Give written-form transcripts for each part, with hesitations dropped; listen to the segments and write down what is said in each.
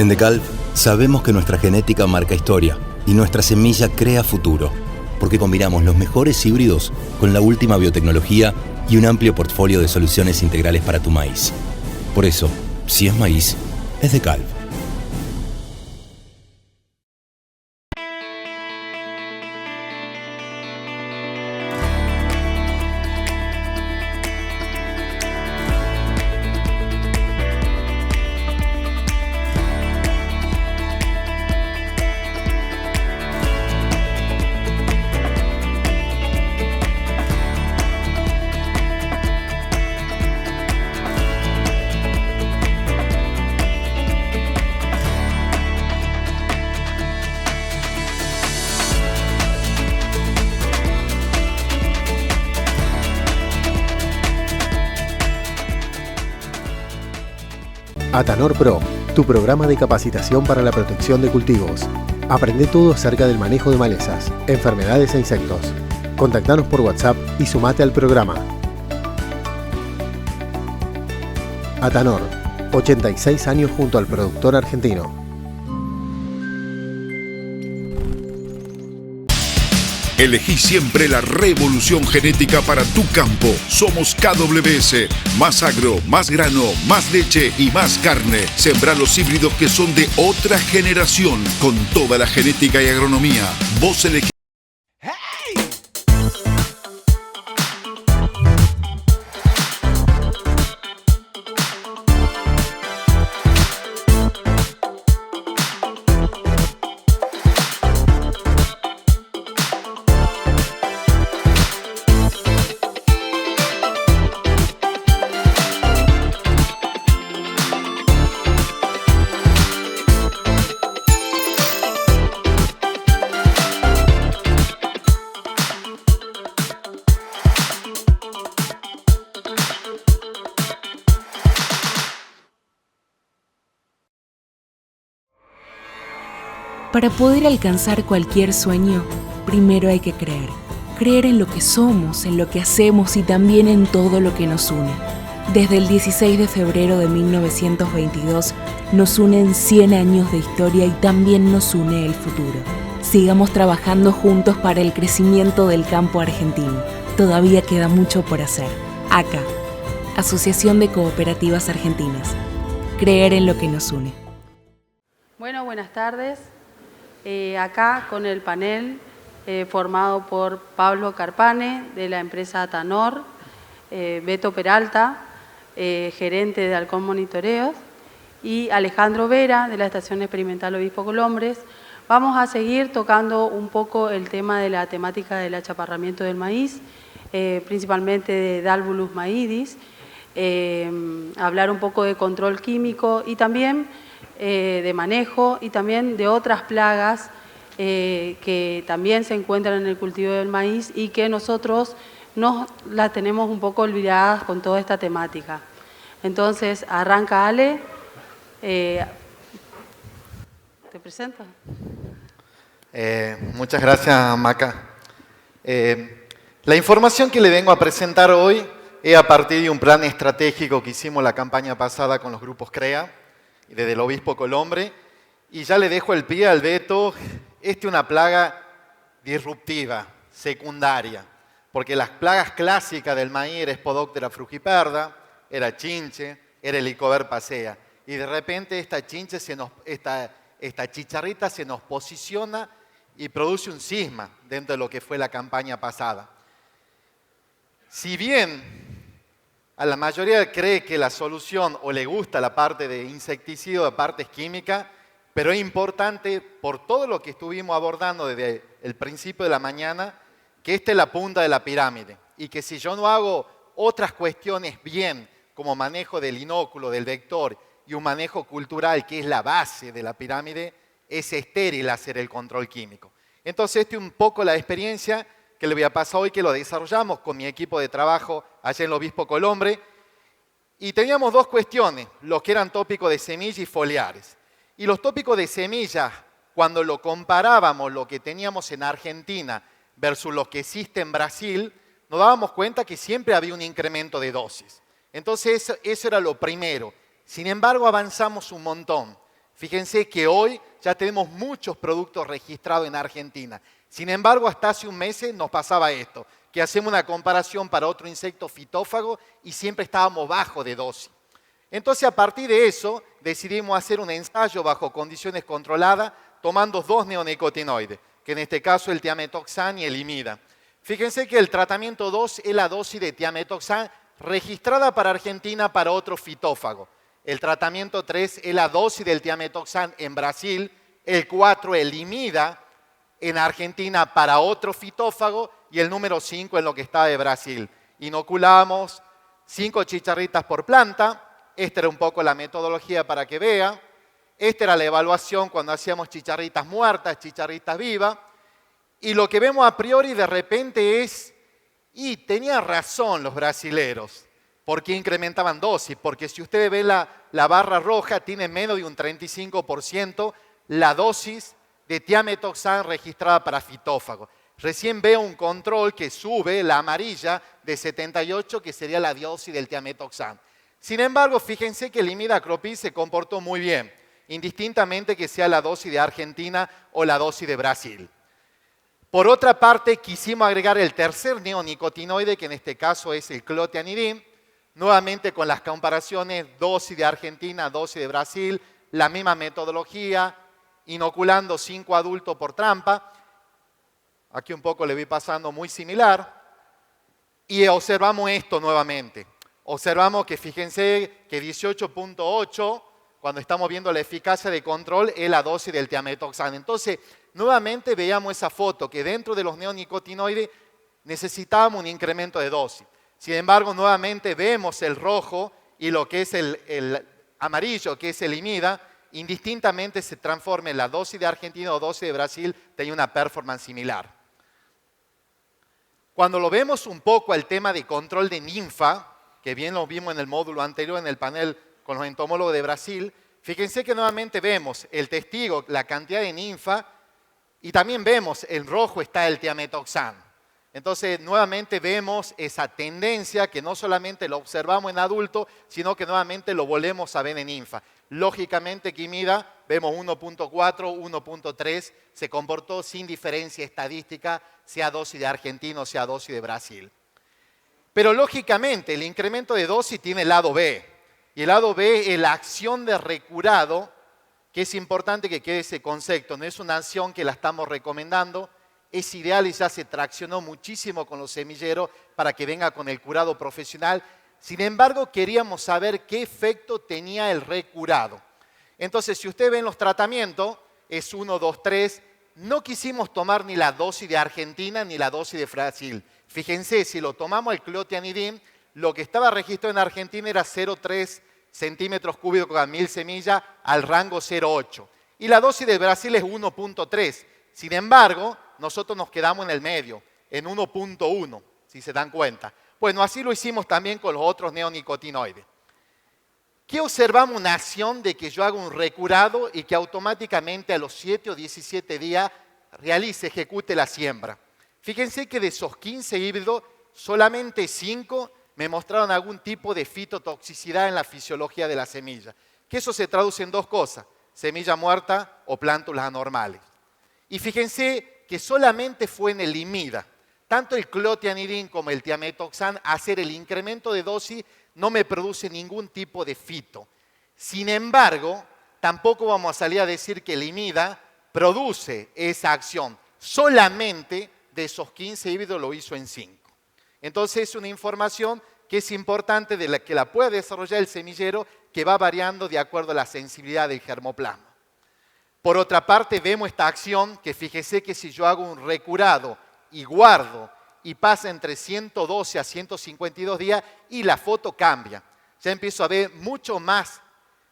En DeKalb sabemos que nuestra genética marca historia y nuestra semilla crea futuro, porque combinamos los mejores híbridos con la última biotecnología y un amplio portfolio de soluciones integrales para tu maíz. Por eso, si es maíz, es DeKalb. Atanor Pro, tu programa de capacitación para la protección de cultivos. Aprende todo acerca del manejo de malezas, enfermedades e insectos. Contactanos por WhatsApp y sumate al programa. Atanor, 86 años junto al productor argentino. Elegí siempre la revolución genética para tu campo. Somos KWS. Más agro, más grano, más leche y más carne. Sembra los híbridos que son de otra generación. Con toda la genética y agronomía. Vos elegís. Para poder alcanzar cualquier sueño, primero hay que creer. Creer en lo que somos, en lo que hacemos y también en todo lo que nos une. Desde el 16 de febrero de 1922 nos unen 100 años de historia y también nos une el futuro. Sigamos trabajando juntos para el crecimiento del campo argentino. Todavía queda mucho por hacer. ACA, Asociación de Cooperativas Argentinas. Creer en lo que nos une. Bueno, buenas tardes. Acá con el panel formado por Pablo Carpane de la empresa Atanor, Beto Peralta, gerente de Halcón Monitoreos, y Alejandro Vera de la Estación Experimental Obispo Colombres. Vamos a seguir tocando un poco el tema de la temática del achaparramiento del maíz, principalmente de Dalvulus maidis, hablar un poco de control químico y también de manejo y también de otras plagas que también se encuentran en el cultivo del maíz y que nosotros las tenemos un poco olvidadas con toda esta temática. Entonces, arranca Ale. ¿Te presento? Muchas gracias, Maca. La información que le vengo a presentar hoy es a partir de un plan estratégico que hicimos la campaña pasada con los grupos CREA, desde el Obispo Colombre, y ya le dejo el pie al Beto. Esta es una plaga disruptiva, secundaria, porque las plagas clásicas del maíz era Spodoptera frugiperda, era chinche, era Helicobacter pacea, y de repente esta chinche, esta chicharrita se nos posiciona y produce un cisma dentro de lo que fue la campaña pasada. Si bien a la mayoría cree que la solución o le gusta la parte de insecticida, la parte química, pero es importante por todo lo que estuvimos abordando desde el principio de la mañana, que esta es la punta de la pirámide y que si yo no hago otras cuestiones bien, como manejo del inóculo, del vector y un manejo cultural que es la base de la pirámide, es estéril hacer el control químico. Entonces, esta es un poco la experiencia que le voy a pasar hoy, que lo desarrollamos con mi equipo de trabajo allá en el Obispo Colombre. Y teníamos dos cuestiones, los que eran tópicos de semillas y foliares. Y los tópicos de semillas, cuando lo comparábamos, lo que teníamos en Argentina versus lo que existe en Brasil, nos dábamos cuenta que siempre había un incremento de dosis. Entonces, eso era lo primero. Sin embargo, avanzamos un montón. Fíjense que hoy ya tenemos muchos productos registrados en Argentina. Sin embargo, hasta hace un mes nos pasaba esto, que hacemos una comparación para otro insecto fitófago y siempre estábamos bajo de dosis. Entonces, a partir de eso, decidimos hacer un ensayo bajo condiciones controladas, tomando 2 neonicotinoides, que en este caso el tiametoxan y el imida. Fíjense que el tratamiento 2 es la dosis de tiametoxan registrada para Argentina para otro fitófago. El tratamiento 3 es la dosis del tiametoxan en Brasil, el 4 el imida en Argentina para otro fitófago y el número 5 en lo que está de Brasil. Inoculamos 5 chicharritas por planta. Esta era un poco la metodología para que vea. Esta era la evaluación cuando hacíamos chicharritas muertas, chicharritas vivas. Y lo que vemos a priori de repente es, y tenían razón los brasileros, porque incrementaban dosis, porque si ustedes ven la barra roja, tiene menos de un 35% la dosis de tiametoxan registrada para fitófago. Recién veo un control que sube, la amarilla, de 78, que sería la dosis del tiametoxan. Sin embargo, fíjense que el imidacloprid se comportó muy bien, indistintamente que sea la dosis de Argentina o la dosis de Brasil. Por otra parte, quisimos agregar el tercer neonicotinoide, que en este caso es el clotianidin, nuevamente con las comparaciones dosis de Argentina, dosis de Brasil, la misma metodología, inoculando 5 adultos por trampa. Aquí un poco le voy pasando muy similar. Y observamos esto nuevamente. Observamos que fíjense que 18.8, cuando estamos viendo la eficacia de control, es la dosis del tiametoxan. Entonces, nuevamente veíamos esa foto, que dentro de los neonicotinoides necesitábamos un incremento de dosis. Sin embargo, nuevamente vemos el rojo y lo que es el amarillo, que es el imida, indistintamente se transforma en la dosis de Argentina o dosis de Brasil, tenía una performance similar. Cuando lo vemos un poco al tema de control de ninfa, que bien lo vimos en el módulo anterior, en el panel con los entomólogos de Brasil, fíjense que nuevamente vemos el testigo, la cantidad de ninfa, y también vemos en rojo está el tiametoxan. Entonces, nuevamente vemos esa tendencia que no solamente lo observamos en adultos, sino que nuevamente lo volvemos a ver en ninfa. Lógicamente, que imida, vemos 1.4, 1.3, se comportó sin diferencia estadística, sea dosis de Argentina o sea dosis de Brasil. Pero lógicamente, el incremento de dosis tiene el lado B. Y el lado B es la acción de recurado, que es importante que quede ese concepto. No es una acción que la estamos recomendando, es ideal y ya se traccionó muchísimo con los semilleros para que venga con el curado profesional. Sin embargo, queríamos saber qué efecto tenía el recurado. Entonces, si ustedes ven los tratamientos, es 1, 2, 3. No quisimos tomar ni la dosis de Argentina ni la dosis de Brasil. Fíjense, si lo tomamos el clotianidin, lo que estaba registrado en Argentina era 0,3 centímetros cúbicos cada 1000 semillas al rango 0,8. Y la dosis de Brasil es 1,3. Sin embargo, nosotros nos quedamos en el medio, en 1.1, si se dan cuenta. Bueno, así lo hicimos también con los otros neonicotinoides. ¿Qué observamos? Una acción de que yo hago un recurado y que automáticamente a los 7 o 17 días ejecute la siembra. Fíjense que de esos 15 híbridos, solamente 5 me mostraron algún tipo de fitotoxicidad en la fisiología de la semilla. Que eso se traduce en 2 cosas, semilla muerta o plántulas anormales. Y fíjense que solamente fue en el imida, tanto el clotianidin como el tiametoxan, hacer el incremento de dosis no me produce ningún tipo de fito. Sin embargo, tampoco vamos a salir a decir que el imida produce esa acción. Solamente de esos 15 híbridos lo hizo en 5. Entonces es una información que es importante de la que la puede desarrollar el semillero, que va variando de acuerdo a la sensibilidad del germoplasma. Por otra parte, vemos esta acción que fíjese que si yo hago un recurado y guardo y pasa entre 112 a 152 días y la foto cambia. Ya empiezo a ver mucho más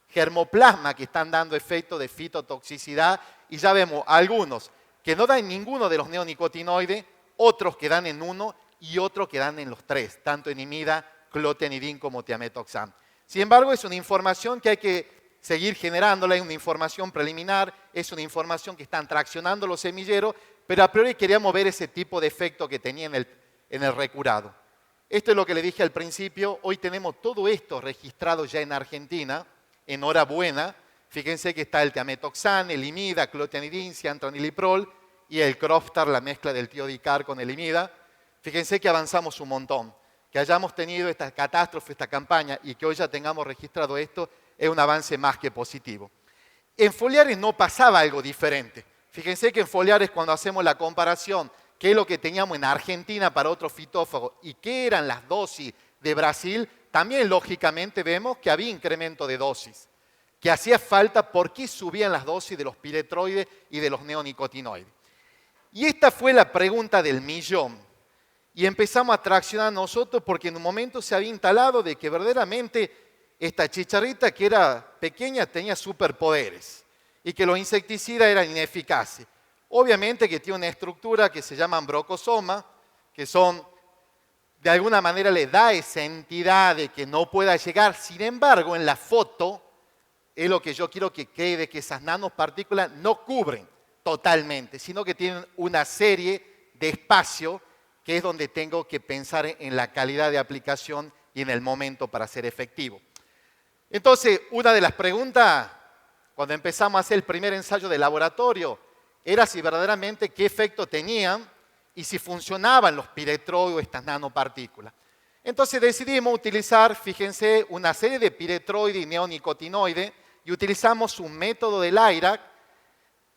germoplasma que están dando efecto de fitotoxicidad y ya vemos algunos que no dan ninguno de los neonicotinoides, otros que dan en 1 y otros que dan en los 3, tanto en imida, clotianidin como tiametoxan. Sin embargo, es una información que hay que seguir generándola, es una información preliminar, es una información que están traccionando los semilleros, pero a priori queríamos ver ese tipo de efecto que tenía en el recurado. Esto es lo que le dije al principio, hoy tenemos todo esto registrado ya en Argentina, enhorabuena, Fíjense que está el tiametoxan, el imida, clotianidin, ciantraniliprol y el Croftar, la mezcla del tiodicar con el imida. Fíjense que avanzamos un montón. Que hayamos tenido esta catástrofe, esta campaña, y que hoy ya tengamos registrado esto, es un avance más que positivo. En foliares no pasaba algo diferente. Fíjense que en foliares, cuando hacemos la comparación, qué es lo que teníamos en Argentina para otros fitófagos y qué eran las dosis de Brasil, también lógicamente vemos que había incremento de dosis, que hacía falta por qué subían las dosis de los piretroides y de los neonicotinoides. Y esta fue la pregunta del millón. Y empezamos a traccionar nosotros porque en un momento se había instalado de que verdaderamente esta chicharrita que era pequeña tenía superpoderes y que los insecticidas eran ineficaces. Obviamente que tiene una estructura que se llama brocosoma, que son, de alguna manera le da esa entidad de que no pueda llegar. Sin embargo, en la foto, es lo que yo quiero que quede, que esas nanopartículas no cubren totalmente, sino que tienen una serie de espacios que es donde tengo que pensar en la calidad de aplicación y en el momento para ser efectivo. Entonces, una de las preguntas, cuando empezamos a hacer el primer ensayo de laboratorio, era si verdaderamente qué efecto tenían y si funcionaban los piretroides, estas nanopartículas. Entonces decidimos utilizar, fíjense, una serie de piretroides y neonicotinoides y utilizamos un método del IRAC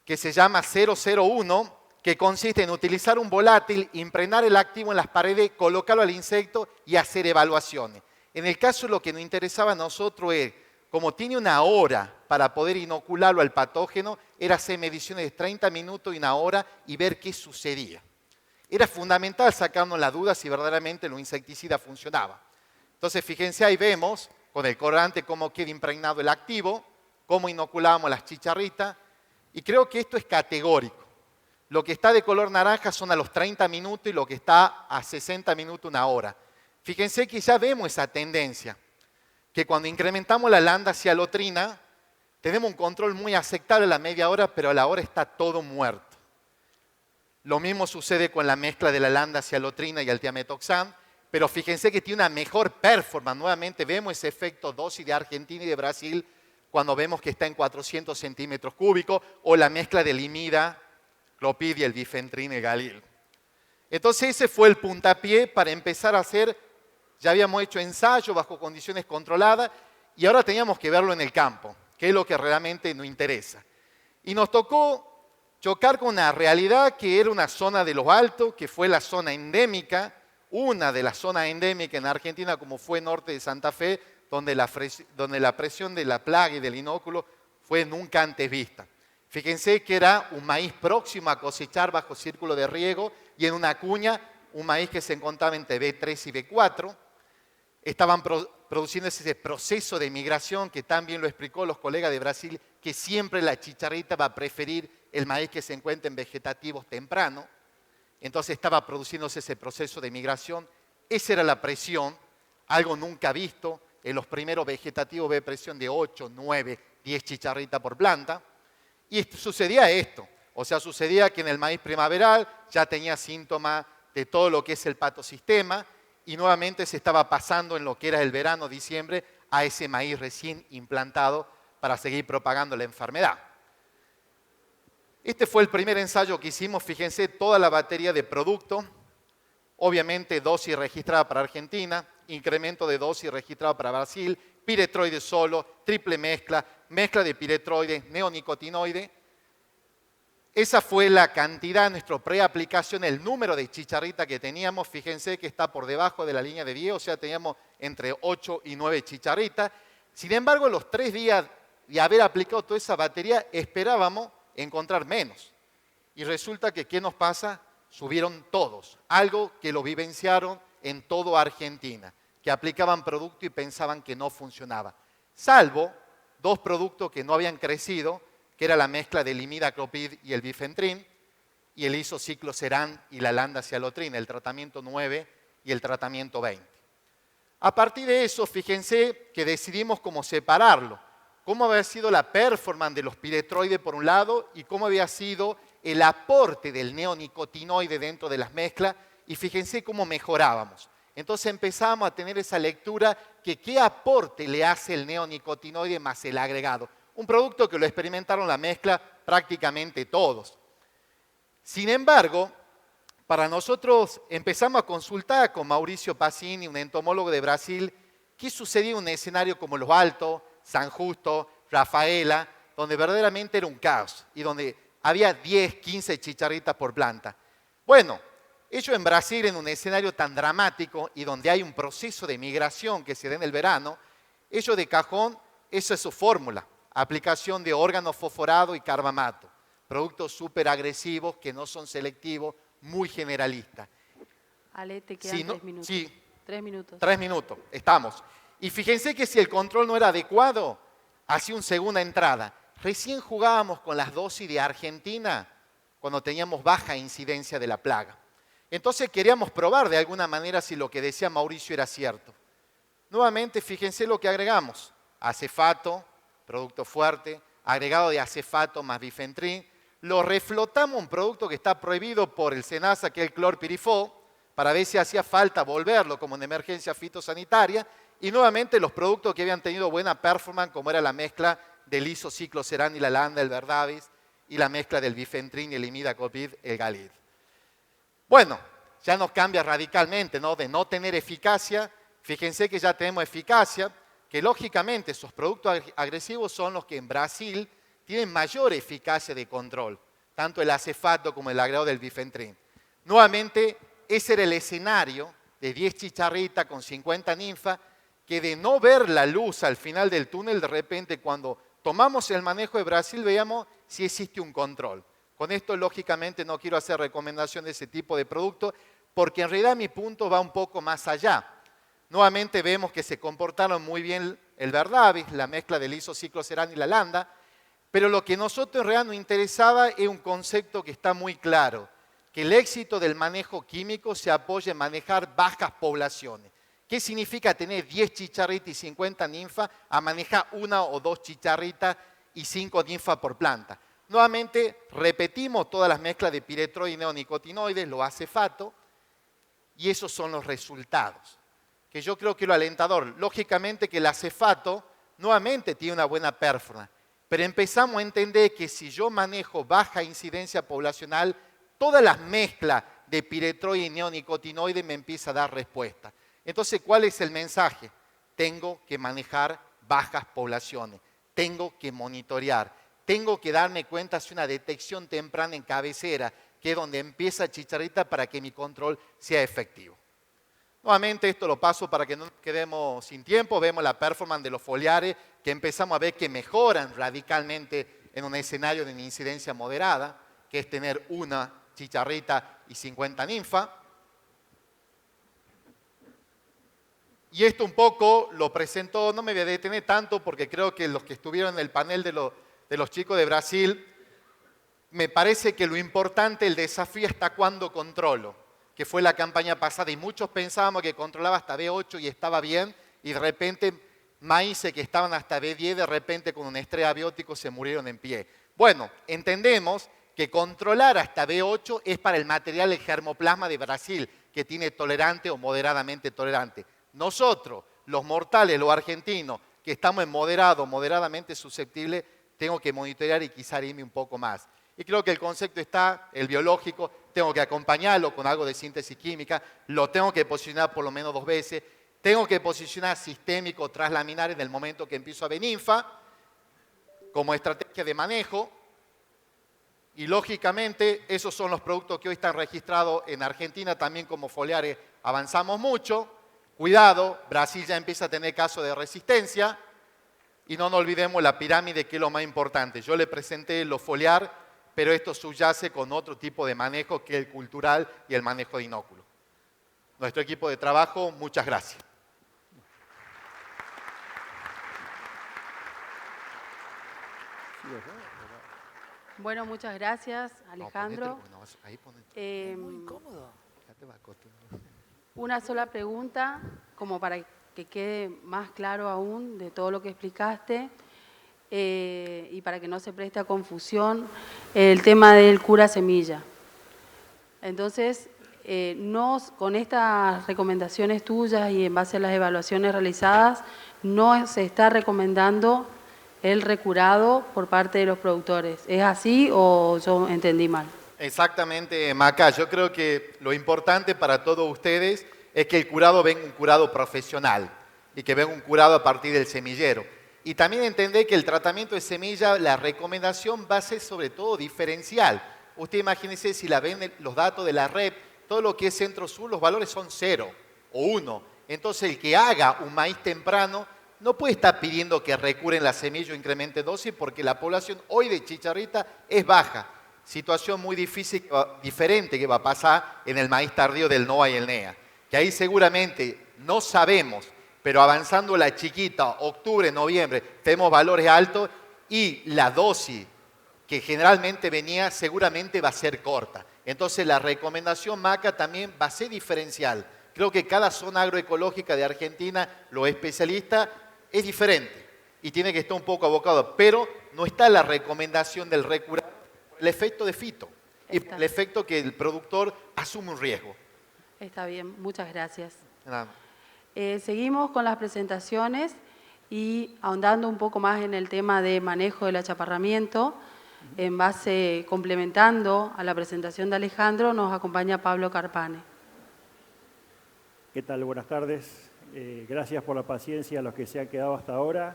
que se llama 001, que consiste en utilizar un volátil, impregnar el activo en las paredes, colocarlo al insecto y hacer evaluaciones. En el caso lo que nos interesaba a nosotros es, como tiene una hora para poder inocularlo al patógeno, era hacer mediciones de 30 minutos y una hora y ver qué sucedía. Era fundamental sacarnos la duda si verdaderamente los insecticidas funcionaban. Entonces, fíjense, ahí vemos con el colorante cómo queda impregnado el activo, cómo inoculamos las chicharritas, y creo que esto es categórico. Lo que está de color naranja son a los 30 minutos y lo que está a 60 minutos, una hora. Fíjense que ya vemos esa tendencia, que cuando incrementamos la lambda-cialotrina, tenemos un control muy aceptable a la media hora, pero a la hora está todo muerto. Lo mismo sucede con la mezcla de la lambda-cialotrina y el tiametoxan, pero fíjense que tiene una mejor performance. Nuevamente vemos ese efecto dosis de Argentina y de Brasil cuando vemos que está en 400 centímetros cúbicos, o la mezcla del imida, clopid y el bifentrine galil. Entonces ese fue el puntapié para empezar a hacer, ya habíamos hecho ensayo bajo condiciones controladas y ahora teníamos que verlo en el campo, que es lo que realmente nos interesa. Y nos tocó chocar con una realidad que era una zona de los altos, que fue la zona endémica, una de las zonas endémicas en Argentina, como fue norte de Santa Fe, donde la presión de la plaga y del inóculo fue nunca antes vista. Fíjense que era un maíz próximo a cosechar bajo círculo de riego y en una cuña un maíz que se encontraba entre B3 y B4. Estaban produciendo ese proceso de migración que también lo explicó los colegas de Brasil, que siempre la chicharrita va a preferir el maíz que se encuentra en vegetativos temprano. Entonces estaba produciéndose ese proceso de migración. Esa era la presión, algo nunca visto. En los primeros vegetativos ve presión de 8, 9, 10 chicharritas por planta. Y sucedía esto, o sea, sucedía que en el maíz primaveral ya tenía síntomas de todo lo que es el patosistema y nuevamente se estaba pasando en lo que era el verano, diciembre, a ese maíz recién implantado para seguir propagando la enfermedad. Este fue el primer ensayo que hicimos, fíjense, toda la batería de productos, obviamente dosis registrada para Argentina, incremento de dosis registrada para Brasil, piretroides solo, triple mezcla, mezcla de piretroides, neonicotinoides. Esa fue la cantidad de nuestra preaplicación, el número de chicharritas que teníamos. Fíjense que está por debajo de la línea de 10, o sea, teníamos entre 8 y 9 chicharritas. Sin embargo, los 3 días de haber aplicado toda esa batería, esperábamos encontrar menos. Y resulta que, ¿qué nos pasa? Subieron todos, algo que lo vivenciaron en toda Argentina, que aplicaban producto y pensaban que no funcionaba. Salvo 2 productos que no habían crecido, que era la mezcla del imidacloprid y el bifentrin, y el isocicloceran y la lambda-cialotrina, el tratamiento 9 y el tratamiento 20. A partir de eso, fíjense que decidimos cómo separarlo, cómo había sido la performance de los piretroides por un lado y cómo había sido el aporte del neonicotinoide dentro de las mezclas, y fíjense cómo mejorábamos. Entonces empezamos a tener esa lectura que qué aporte le hace el neonicotinoide más el agregado. Un producto que lo experimentaron la mezcla prácticamente todos. Sin embargo, para nosotros empezamos a consultar con Mauricio Pacini, un entomólogo de Brasil, qué sucedía en un escenario como Los Altos, San Justo, Rafaela, donde verdaderamente era un caos y donde había 10, 15 chicharritas por planta. Bueno, ellos en Brasil, en un escenario tan dramático y donde hay un proceso de migración que se da en el verano, ellos de cajón, esa es su fórmula, aplicación de órgano fosforado y carbamato, productos súper agresivos que no son selectivos, muy generalistas. Ale, te quedan 3 minutos. Sí. 3 minutos. 3 minutos, estamos. Y fíjense que si el control no era adecuado, hacía una segunda entrada. Recién jugábamos con las dosis de Argentina cuando teníamos baja incidencia de la plaga. Entonces queríamos probar de alguna manera si lo que decía Mauricio era cierto. Nuevamente, fíjense lo que agregamos. Acefato, producto fuerte, agregado de acefato más bifentrin. Lo reflotamos, un producto que está prohibido por el SENASA, que es el clorpirifos, para ver si hacía falta volverlo como en emergencia fitosanitaria. Y nuevamente los productos que habían tenido buena performance, como era la mezcla del isocicloserán y la landa, el Verdavis, y la mezcla del bifentrin y el imidacloprid, el Galid. Bueno, ya nos cambia radicalmente, ¿no? De no tener eficacia, fíjense que ya tenemos eficacia, que lógicamente esos productos agresivos son los que en Brasil tienen mayor eficacia de control, tanto el acefato como el agregado del bifentrin. Nuevamente, ese era el escenario de 10 chicharritas con 50 ninfas, que de no ver la luz al final del túnel, de repente cuando tomamos el manejo de Brasil, veíamos si existe un control. Con esto, lógicamente, no quiero hacer recomendación de ese tipo de producto, porque en realidad mi punto va un poco más allá. Nuevamente vemos que se comportaron muy bien el Verdavis, la mezcla del isocicloserán y la landa, pero lo que a nosotros en realidad nos interesaba es un concepto que está muy claro, que el éxito del manejo químico se apoya en manejar bajas poblaciones. ¿Qué significa tener 10 chicharritas y 50 ninfas a manejar 1 o 2 chicharritas y 5 ninfas por planta? Nuevamente repetimos todas las mezclas de piretroides y neonicotinoides, los acefatos, y esos son los resultados, que yo creo que es lo alentador. Lógicamente que el acefato nuevamente tiene una buena performance, pero empezamos a entender que si yo manejo baja incidencia poblacional, todas las mezclas de piretroides y neonicotinoides me empieza a dar respuesta. Entonces, ¿cuál es el mensaje? Tengo que manejar bajas poblaciones, tengo que monitorear, tengo que darme cuenta si una detección temprana en cabecera, que es donde empieza chicharrita para que mi control sea efectivo. Nuevamente esto lo paso para que no nos quedemos sin tiempo. Vemos la performance de los foliares que empezamos a ver que mejoran radicalmente en un escenario de incidencia moderada, que es tener 1 chicharrita y 50 ninfas. Y esto un poco lo presentó, no me voy a detener tanto porque creo que los que estuvieron en el panel de los chicos de Brasil, me parece que lo importante, el desafío está cuando controlo, que fue la campaña pasada y muchos pensábamos que controlaba hasta B8 y estaba bien y de repente maíces que estaban hasta B10 de repente con un estrés abiótico se murieron en pie. Bueno, entendemos que controlar hasta B8 es para el material, el germoplasma de Brasil, que tiene tolerante o moderadamente tolerante. Nosotros, los mortales, los argentinos, que estamos en moderado, moderadamente susceptibles, tengo que monitorear y quizá irme un poco más. Y creo que el concepto está, el biológico, tengo que acompañarlo con algo de síntesis química, lo tengo que posicionar por lo menos 2 veces, tengo que posicionar sistémico traslaminar en el momento que empiezo a ver ninfa, como estrategia de manejo, y lógicamente esos son los productos que hoy están registrados en Argentina, también como foliares avanzamos mucho. Cuidado, Brasil ya empieza a tener casos de resistencia y no nos olvidemos la pirámide, que es lo más importante. Yo le presenté los foliar, pero esto subyace con otro tipo de manejo que es el cultural y el manejo de inóculos. Nuestro equipo de trabajo, muchas gracias. Bueno, muchas gracias, Alejandro. Muy cómodo. Una sola pregunta, como para que quede más claro aún de todo lo que explicaste y para que no se preste a confusión, el tema del cura semilla. Entonces, con estas recomendaciones tuyas y en base a las evaluaciones realizadas, no se está recomendando el recurado por parte de los productores. ¿Es así o yo entendí mal? Exactamente, Maca. Yo creo que lo importante para todos ustedes es que el curado venga un curado profesional y que venga un curado a partir del semillero. Y también entender que el tratamiento de semilla, la recomendación va a ser sobre todo diferencial. Usted imagínese si la ven los datos de la REP, todo lo que es centro-sur, los valores son 0 o 1. Entonces el que haga un maíz temprano no puede estar pidiendo que recuren la semilla o incremente dosis porque la población hoy de chicharrita es baja. Situación muy difícil, diferente que va a pasar en el maíz tardío del NOA y el NEA. Que ahí seguramente no sabemos, pero avanzando la chiquita, octubre, noviembre, tenemos valores altos y la dosis que generalmente venía seguramente va a ser corta. Entonces la recomendación, Maca, también va a ser diferencial. Creo que cada zona agroecológica de Argentina, los especialistas, es diferente y tiene que estar un poco abocado, pero no está la recomendación del recurar por el efecto de fito y por el efecto que el productor asume un riesgo. Está bien, muchas gracias. Nada. Seguimos con las presentaciones y ahondando un poco más en el tema de manejo del achaparramiento, en base, complementando a la presentación de Alejandro, nos acompaña Pablo Carpane. ¿Qué tal? Buenas tardes. Gracias por la paciencia a los que se han quedado hasta ahora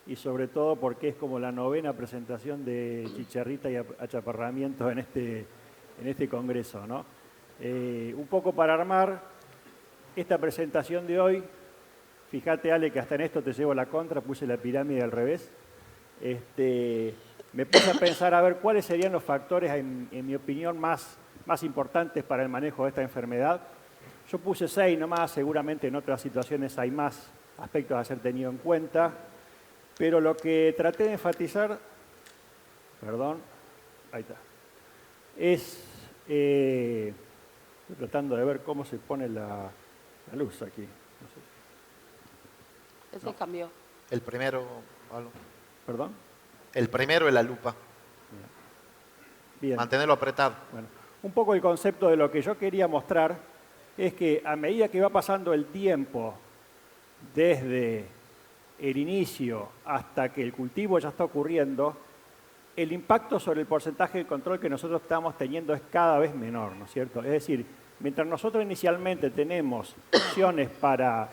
y sobre todo porque es como la 9ª presentación de chicharrita y achaparramiento en este congreso, ¿no? Un poco para armar esta presentación de hoy, fíjate Ale que hasta en esto te llevo la contra, puse la pirámide al revés. Me puse a pensar a ver cuáles serían los factores, en mi opinión, más importantes para el manejo de esta enfermedad. Yo puse 6 nomás, seguramente en otras situaciones hay más aspectos a ser tenido en cuenta, pero lo que traté de enfatizar, ahí está, es, estoy tratando de ver cómo se pone la luz aquí. No sé. Ese cambió. El primero, Pablo. ¿Perdón? El primero es la lupa. Bien. Mantenerlo apretado. Bueno, un poco el concepto de lo que yo quería mostrar es que a medida que va pasando el tiempo, desde el inicio hasta que el cultivo ya está ocurriendo, el impacto sobre el porcentaje de control que nosotros estamos teniendo es cada vez menor, ¿no es cierto? Es decir, mientras nosotros inicialmente tenemos opciones para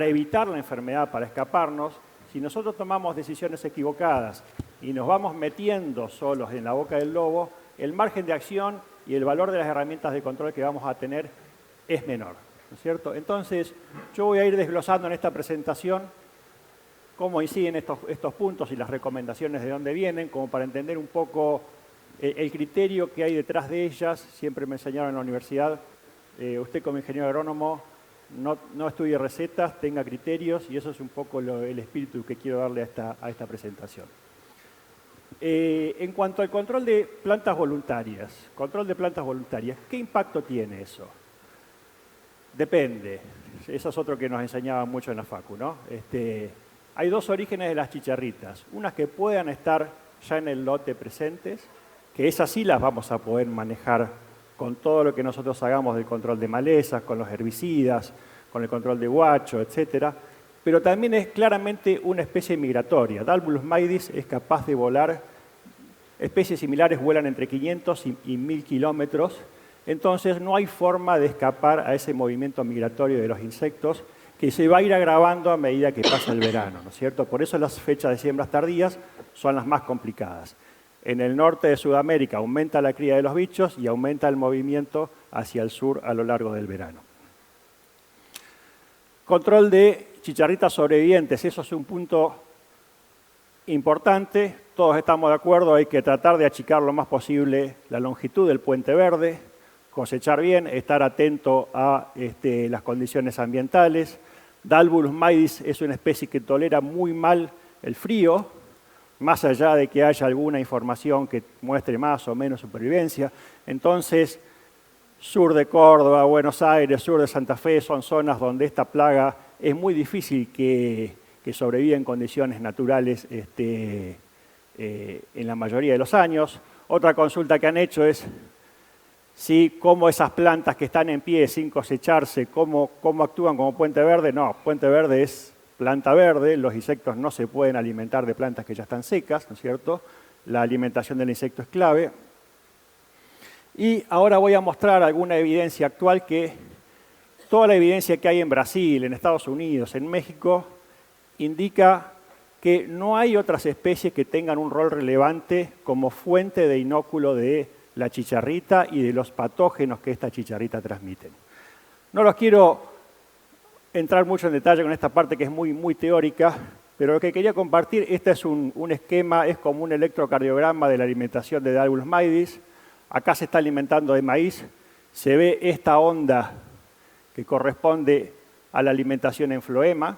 evitar la enfermedad, para escaparnos, si nosotros tomamos decisiones equivocadas y nos vamos metiendo solos en la boca del lobo, el margen de acción y el valor de las herramientas de control que vamos a tener es menor, ¿no es cierto? Entonces, yo voy a ir desglosando en esta presentación cómo inciden estos puntos y las recomendaciones de dónde vienen, como para entender un poco el criterio que hay detrás de ellas. Siempre me enseñaron en la universidad, usted como ingeniero agrónomo no estudie recetas, tenga criterios, y eso es un poco el espíritu que quiero darle a esta presentación. En cuanto al control de plantas voluntarias, ¿qué impacto tiene eso? Depende. Eso es otro que nos enseñaban mucho en la facu, ¿no? Hay 2 orígenes de las chicharritas. Unas que puedan estar ya en el lote presentes, que esas sí las vamos a poder manejar con todo lo que nosotros hagamos del control de malezas, con los herbicidas, con el control de guacho, etcétera. Pero también es claramente una especie migratoria. Dalbulus maidis es capaz de volar, especies similares vuelan entre 500 y 1000 kilómetros, entonces no hay forma de escapar a ese movimiento migratorio de los insectos que se va a ir agravando a medida que pasa el verano, ¿no es cierto? Por eso las fechas de siembras tardías son las más complicadas. En el norte de Sudamérica aumenta la cría de los bichos y aumenta el movimiento hacia el sur a lo largo del verano. Control de chicharritas sobrevivientes, eso es un punto importante. Todos estamos de acuerdo, hay que tratar de achicar lo más posible la longitud del puente verde, cosechar bien, estar atento a las condiciones ambientales. Dalbulus maidis es una especie que tolera muy mal el frío, más allá de que haya alguna información que muestre más o menos supervivencia. Entonces, sur de Córdoba, Buenos Aires, sur de Santa Fe, son zonas donde esta plaga es muy difícil que sobreviva en condiciones naturales en la mayoría de los años. Otra consulta que han hecho es cómo esas plantas que están en pie sin cosecharse, cómo actúan como puente verde. No, puente verde es planta verde, los insectos no se pueden alimentar de plantas que ya están secas, ¿no es cierto? La alimentación del insecto es clave. Y ahora voy a mostrar alguna evidencia actual que toda la evidencia que hay en Brasil, en Estados Unidos, en México, indica que no hay otras especies que tengan un rol relevante como fuente de inóculo de la chicharrita y de los patógenos que esta chicharrita transmite. No los quiero entrar mucho en detalle con esta parte que es muy teórica, pero lo que quería compartir, este es un esquema, es como un electrocardiograma de la alimentación de Dalbulus maidis. Acá se está alimentando de maíz, se ve esta onda que corresponde a la alimentación en floema,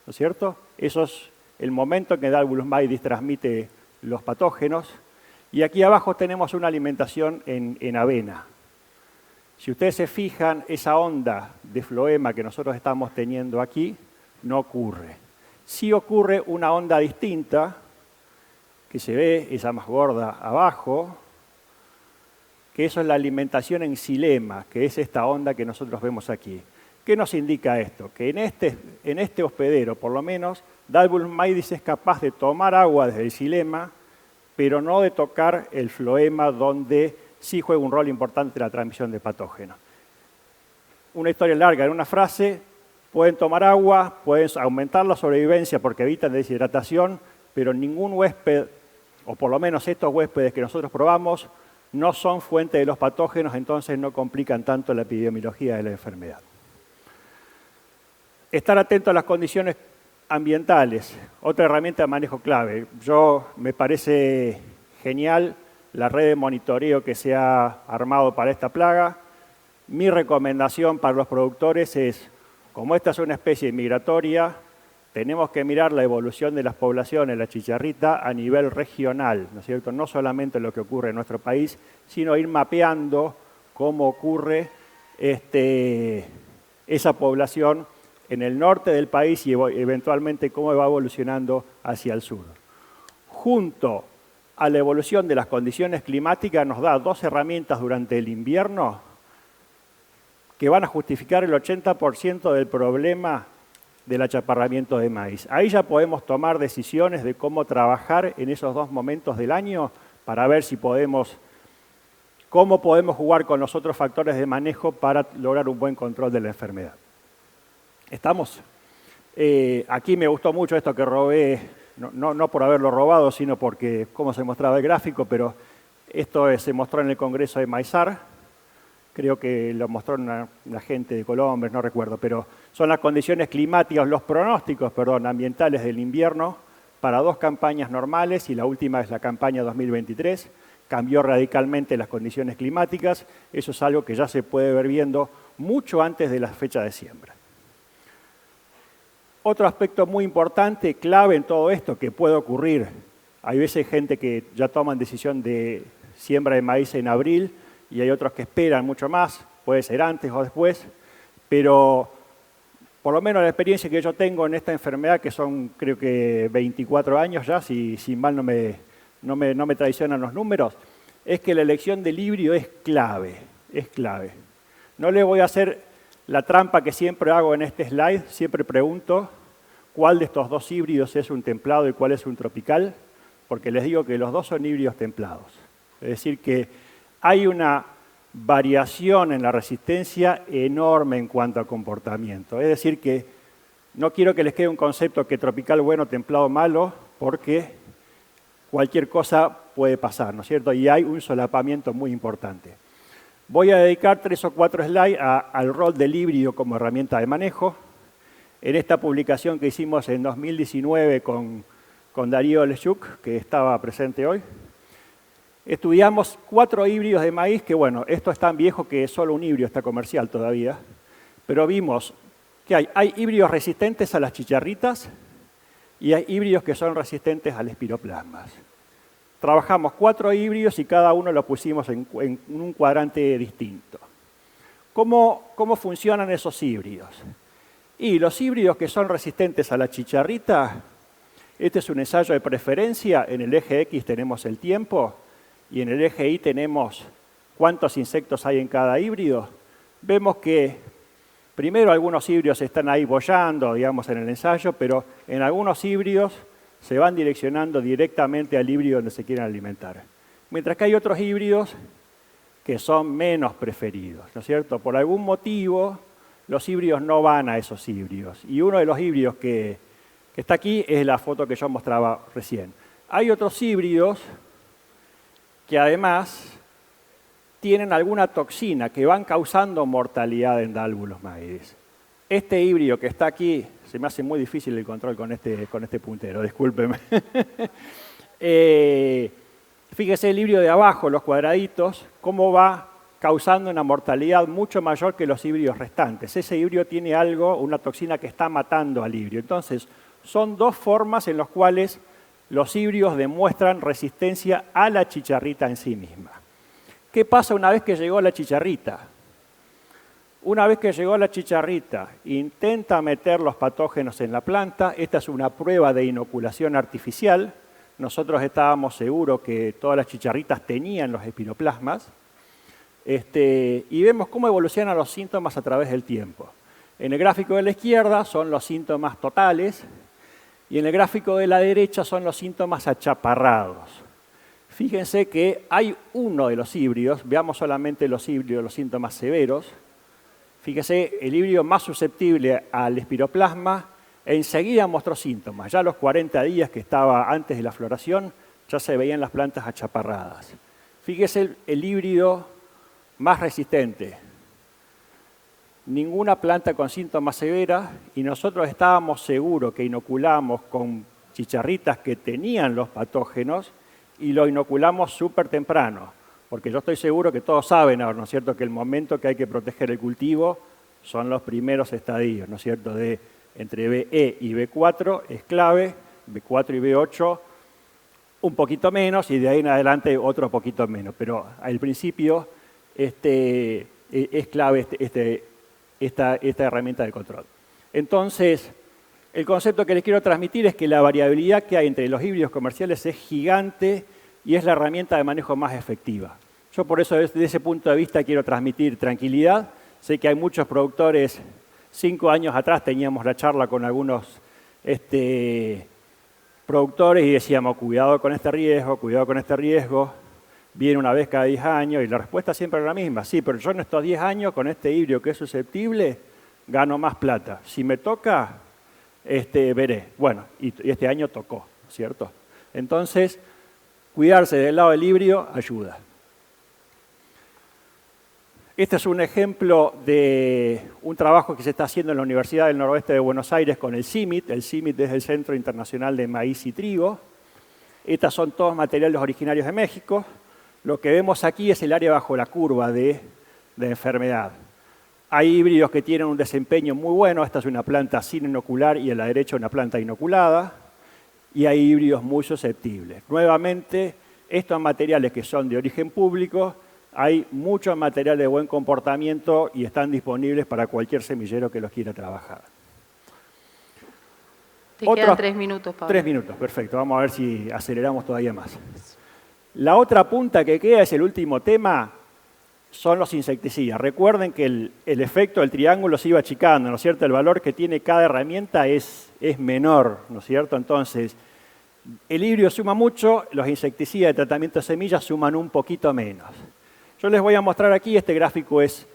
¿no es cierto? Eso es el momento en que Dalbulus maidis transmite los patógenos. Y aquí abajo tenemos una alimentación en avena. Si ustedes se fijan, esa onda de floema que nosotros estamos teniendo aquí no ocurre. Sí ocurre una onda distinta, que se ve, esa más gorda abajo, que eso es la alimentación en xilema, que es esta onda que nosotros vemos aquí. ¿Qué nos indica esto? Que en este hospedero, por lo menos, Dalbulus maidis es capaz de tomar agua desde el xilema, pero no de tocar el floema, donde sí juega un rol importante en la transmisión de patógenos. Una historia larga, en una frase, pueden tomar agua, pueden aumentar la sobrevivencia porque evitan deshidratación, pero ningún huésped, o por lo menos estos huéspedes que nosotros probamos, no son fuente de los patógenos, entonces no complican tanto la epidemiología de la enfermedad. Estar atento a las condiciones ambientales, otra herramienta de manejo clave. Me parece genial la red de monitoreo que se ha armado para esta plaga. Mi recomendación para los productores es, como esta es una especie migratoria, tenemos que mirar la evolución de las poblaciones, la chicharrita, a nivel regional, ¿no es cierto? No solamente lo que ocurre en nuestro país, sino ir mapeando cómo ocurre esa población en el norte del país y eventualmente cómo va evolucionando hacia el sur. Junto a la evolución de las condiciones climáticas nos da dos herramientas durante el invierno que van a justificar el 80% del problema del achaparramiento de maíz. Ahí ya podemos tomar decisiones de cómo trabajar en esos dos momentos del año para ver si cómo podemos jugar con los otros factores de manejo para lograr un buen control de la enfermedad. ¿Estamos? Aquí me gustó mucho esto que robé, no por haberlo robado, sino porque cómo se mostraba el gráfico, pero esto se mostró en el Congreso de Maizar. Creo que lo mostró una gente de Colombia, no recuerdo, pero son las condiciones climáticas, los pronósticos, ambientales del invierno para dos campañas normales y la última es la campaña 2023. Cambió radicalmente las condiciones climáticas, eso es algo que ya se puede ver viendo mucho antes de la fecha de siembra. Otro aspecto muy importante, clave en todo esto, que puede ocurrir, hay veces gente que ya toman decisión de siembra de maíz en abril, y hay otros que esperan mucho más, puede ser antes o después, pero por lo menos la experiencia que yo tengo en esta enfermedad, que son creo que 24 años ya, si mal no me traicionan los números, es que la elección del híbrido es clave, es clave. No le voy a hacer la trampa que siempre hago en este slide, siempre pregunto cuál de estos dos híbridos es un templado y cuál es un tropical, porque les digo que los dos son híbridos templados. Es decir que hay una variación en la resistencia enorme en cuanto a comportamiento. Es decir que no quiero que les quede un concepto que tropical bueno, templado malo, porque cualquier cosa puede pasar, ¿no es cierto? Y hay un solapamiento muy importante. Voy a dedicar 3 o 4 slides al rol del híbrido como herramienta de manejo. En esta publicación que hicimos en 2019 con Darío Leszczuk, que estaba presente hoy, estudiamos 4 híbridos de maíz, que bueno, esto es tan viejo que solo un híbrido está comercial todavía, pero vimos que hay híbridos resistentes a las chicharritas y hay híbridos que son resistentes al espiroplasmas. Trabajamos 4 híbridos y cada uno lo pusimos en un cuadrante distinto. ¿Cómo funcionan esos híbridos? Y los híbridos que son resistentes a la chicharrita, este es un ensayo de preferencia, en el eje X tenemos el tiempo, y en el eje Y tenemos cuántos insectos hay en cada híbrido, vemos que Primero, algunos híbridos están ahí boyando, digamos, en el ensayo, pero en algunos híbridos se van direccionando directamente al híbrido donde se quieren alimentar. Mientras que hay otros híbridos que son menos preferidos, ¿no es cierto? Por algún motivo, los híbridos no van a esos híbridos. Y uno de los híbridos que está aquí es la foto que yo mostraba recién. Hay otros híbridos que además tienen alguna toxina que van causando mortalidad en Dálvulos maíz. Este híbrido que está aquí, se me hace muy difícil el control con este puntero, discúlpeme. Fíjese el híbrido de abajo, los cuadraditos, cómo va causando una mortalidad mucho mayor que los híbridos restantes. Ese híbrido tiene algo, una toxina que está matando al híbrido. Entonces, son dos formas en las cuales los híbridos demuestran resistencia a la chicharrita en sí misma. ¿Qué pasa una vez que llegó la chicharrita? Una vez que llegó la chicharrita, intenta meter los patógenos en la planta. Esta es una prueba de inoculación artificial. Nosotros estábamos seguros que todas las chicharritas tenían los espiroplasmas. Y vemos cómo evolucionan los síntomas a través del tiempo. En el gráfico de la izquierda son los síntomas totales y en el gráfico de la derecha son los síntomas achaparrados. Fíjense que hay uno de los híbridos, veamos solamente los híbridos, los síntomas severos. Fíjese, el híbrido más susceptible al espiroplasma enseguida mostró síntomas. Ya a los 40 días que estaba antes de la floración, ya se veían las plantas achaparradas. Fíjese el híbrido más resistente. Ninguna planta con síntomas severos y nosotros estábamos seguros que inoculamos con chicharritas que tenían los patógenos y lo inoculamos súper temprano, porque yo estoy seguro que todos saben ahora, ¿no es cierto?, que el momento que hay que proteger el cultivo son los primeros estadios, ¿no es cierto?, de entre BE y B4 es clave, B4 y B8 un poquito menos y de ahí en adelante otro poquito menos, pero al principio es clave esta herramienta de control. Entonces, el concepto que les quiero transmitir es que la variabilidad que hay entre los híbridos comerciales es gigante y es la herramienta de manejo más efectiva. Yo por eso desde ese punto de vista quiero transmitir tranquilidad. Sé que hay muchos productores, 5 años atrás teníamos la charla con algunos productores y decíamos, cuidado con este riesgo, viene una vez cada 10 años y la respuesta siempre era la misma. Sí, pero yo en estos 10 años con este híbrido que es susceptible gano más plata. Si me toca, veré. Bueno, y este año tocó, ¿cierto? Entonces, cuidarse del lado del híbrido ayuda. Este es un ejemplo de un trabajo que se está haciendo en la Universidad del Noroeste de Buenos Aires con el CIMMYT. El CIMMYT es el Centro Internacional de Maíz y Trigo. Estas son todos materiales originarios de México. Lo que vemos aquí es el área bajo la curva de enfermedad. Hay híbridos que tienen un desempeño muy bueno. Esta es una planta sin inocular y a la derecha una planta inoculada. Y hay híbridos muy susceptibles. Nuevamente, estos materiales que son de origen público, hay muchos materiales de buen comportamiento y están disponibles para cualquier semillero que los quiera trabajar. Quedan 3 minutos, Pablo. 3 minutos, perfecto. Vamos a ver si aceleramos todavía más. La otra punta que queda es el último tema, son los insecticidas. Recuerden que el efecto del triángulo se iba achicando, ¿no es cierto? El valor que tiene cada herramienta es menor, ¿no es cierto? Entonces, el híbrido suma mucho, los insecticidas de tratamiento de semillas suman un poquito menos. Yo les voy a mostrar aquí, este gráfico es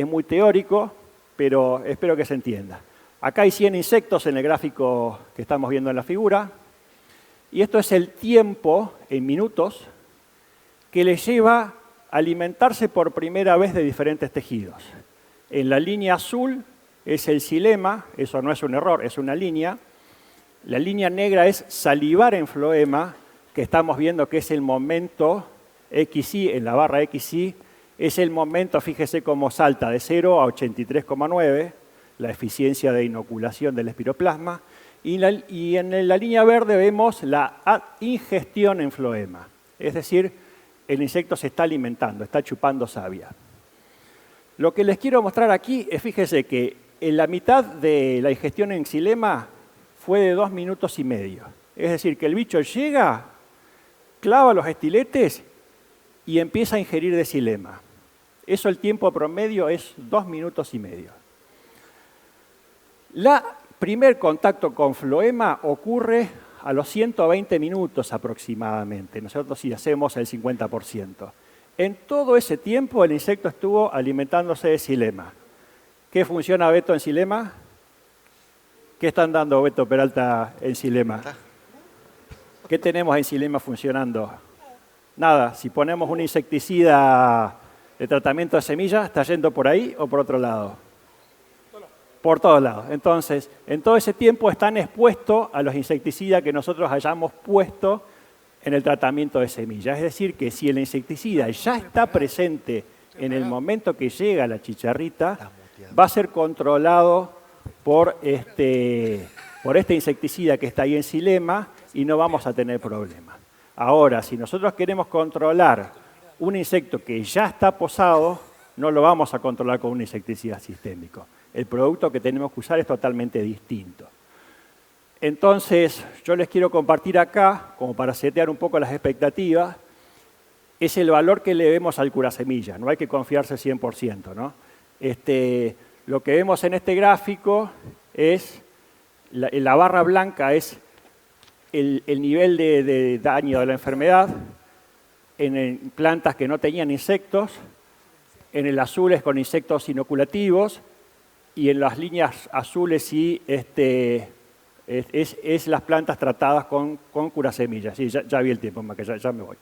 muy teórico, pero espero que se entienda. Acá hay 100 insectos en el gráfico que estamos viendo en la figura, y esto es el tiempo en minutos que les lleva a alimentarse por primera vez de diferentes tejidos. En la línea azul es el xilema, eso no es un error, es una línea. La línea negra es salivar en floema, que estamos viendo que es el momento XY, en la barra XY, es el momento, fíjese cómo salta de 0 a 83,9, la eficiencia de inoculación del espiroplasma, y en la línea verde vemos la ingestión en floema, es decir, el insecto se está alimentando, está chupando savia. Lo que les quiero mostrar aquí es, fíjese que en la mitad de la ingestión en xilema fue de 2 minutos y medio. Es decir, que el bicho llega, clava los estiletes y empieza a ingerir de xilema. Eso el tiempo promedio es 2 minutos y medio. Primer contacto con floema ocurre a los 120 minutos aproximadamente, nosotros si hacemos el 50%. En todo ese tiempo el insecto estuvo alimentándose de xilema. ¿Qué funciona, Beto, en xilema? ¿Qué están dando, Beto Peralta, en xilema? ¿Qué tenemos en xilema funcionando? Nada, si ponemos un insecticida de tratamiento de semillas, ¿está yendo por ahí o por otro lado? Por todos lados. Entonces, en todo ese tiempo están expuestos a los insecticidas que nosotros hayamos puesto en el tratamiento de semillas. Es decir, que si el insecticida ya está presente en el momento que llega la chicharrita, va a ser controlado por este insecticida que está ahí en xilema y no vamos a tener problemas. Ahora, si nosotros queremos controlar un insecto que ya está posado, no lo vamos a controlar con un insecticida sistémico. El producto que tenemos que usar es totalmente distinto. Entonces, yo les quiero compartir acá, como para setear un poco las expectativas, es el valor que le vemos al curasemilla. No hay que confiarse 100%, ¿no? Lo que vemos en este gráfico es, la barra blanca es el nivel de daño de la enfermedad en plantas que no tenían insectos, en el azul es con insectos inoculativos, y en las líneas azules sí es las plantas tratadas con curasemillas. Sí, ya vi el tiempo, que ya me voy.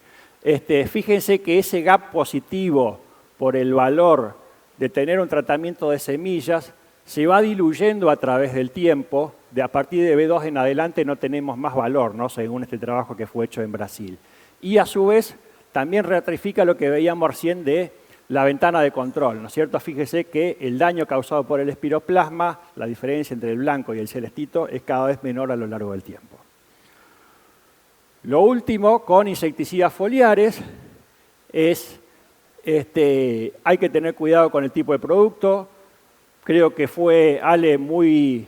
Fíjense que ese gap positivo por el valor de tener un tratamiento de semillas se va diluyendo a través del tiempo. A partir de B2 en adelante no tenemos más valor, ¿no? Según este trabajo que fue hecho en Brasil. Y a su vez también ratifica lo que veíamos recién de la ventana de control, ¿no es cierto? Fíjese que el daño causado por el espiroplasma, la diferencia entre el blanco y el celestito, es cada vez menor a lo largo del tiempo. Lo último, con insecticidas foliares, es hay que tener cuidado con el tipo de producto. Creo que fue Ale muy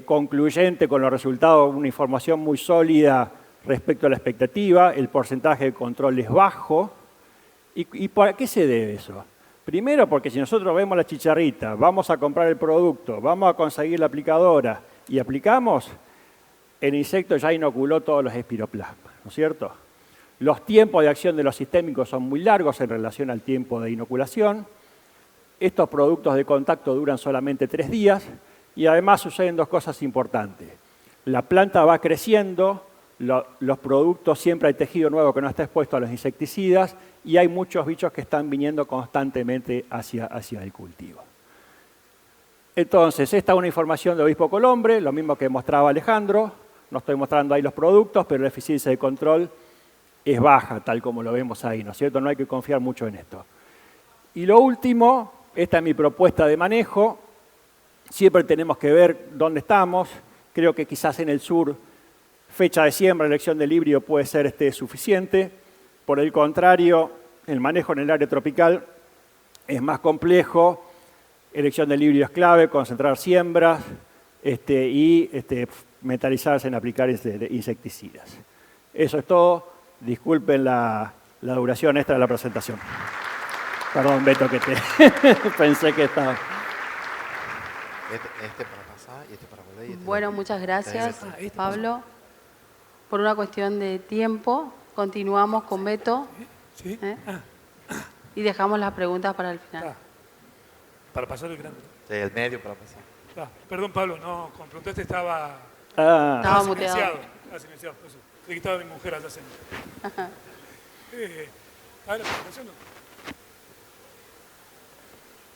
concluyente con los resultados, una información muy sólida respecto a la expectativa. El porcentaje de control es bajo. ¿Y por qué se debe eso? Primero, porque si nosotros vemos la chicharrita, vamos a comprar el producto, vamos a conseguir la aplicadora y aplicamos, el insecto ya inoculó todos los espiroplasmas, ¿no es cierto? Los tiempos de acción de los sistémicos son muy largos en relación al tiempo de inoculación. Estos productos de contacto duran solamente 3 días y además suceden 2 cosas importantes. La planta va creciendo, los productos, siempre hay tejido nuevo que no está expuesto a los insecticidas y hay muchos bichos que están viniendo constantemente hacia el cultivo. Entonces, esta es una información de Obispo Colombre, lo mismo que mostraba Alejandro. No estoy mostrando ahí los productos, pero la eficiencia de control es baja, tal como lo vemos ahí, ¿no es cierto? No hay que confiar mucho en esto. Y lo último, esta es mi propuesta de manejo. Siempre tenemos que ver dónde estamos. Creo que quizás en el sur, fecha de siembra, elección del híbrido puede ser suficiente. Por el contrario, el manejo en el área tropical es más complejo. Elección del híbrido es clave, concentrar siembras y mentalizarse en aplicar insecticidas. Eso es todo. Disculpen la duración extra de la presentación. Perdón, Beto, que pensé que estaba... para pasar y para volver. Bueno, muchas gracias, Pablo. Por una cuestión de tiempo, continuamos con Beto. ¿Sí? Y dejamos las preguntas para el final. Para pasar el grande. Sí, el medio para pasar. Perdón, Pablo, no, con pronto estaba muteado. Silenciado. Le quitaba a mi mujer allá haciendo. ¿La presentación no?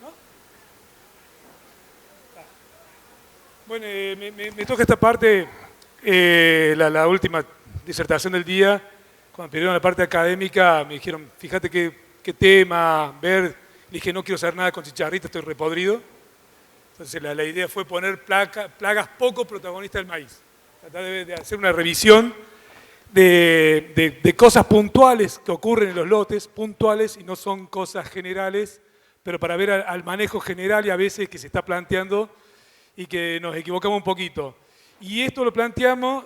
¿No? Bueno, me toca esta parte, la última disertación del día. Cuando pidieron la parte académica, me dijeron, fíjate qué tema, ver. Dije, no quiero saber nada con chicharrita, estoy repodrido. Entonces la idea fue poner plagas poco protagonistas del maíz. Tratar de hacer una revisión de cosas puntuales que ocurren en los lotes, puntuales y no son cosas generales, pero para ver al manejo general y a veces que se está planteando y que nos equivocamos un poquito. Y esto lo planteamos,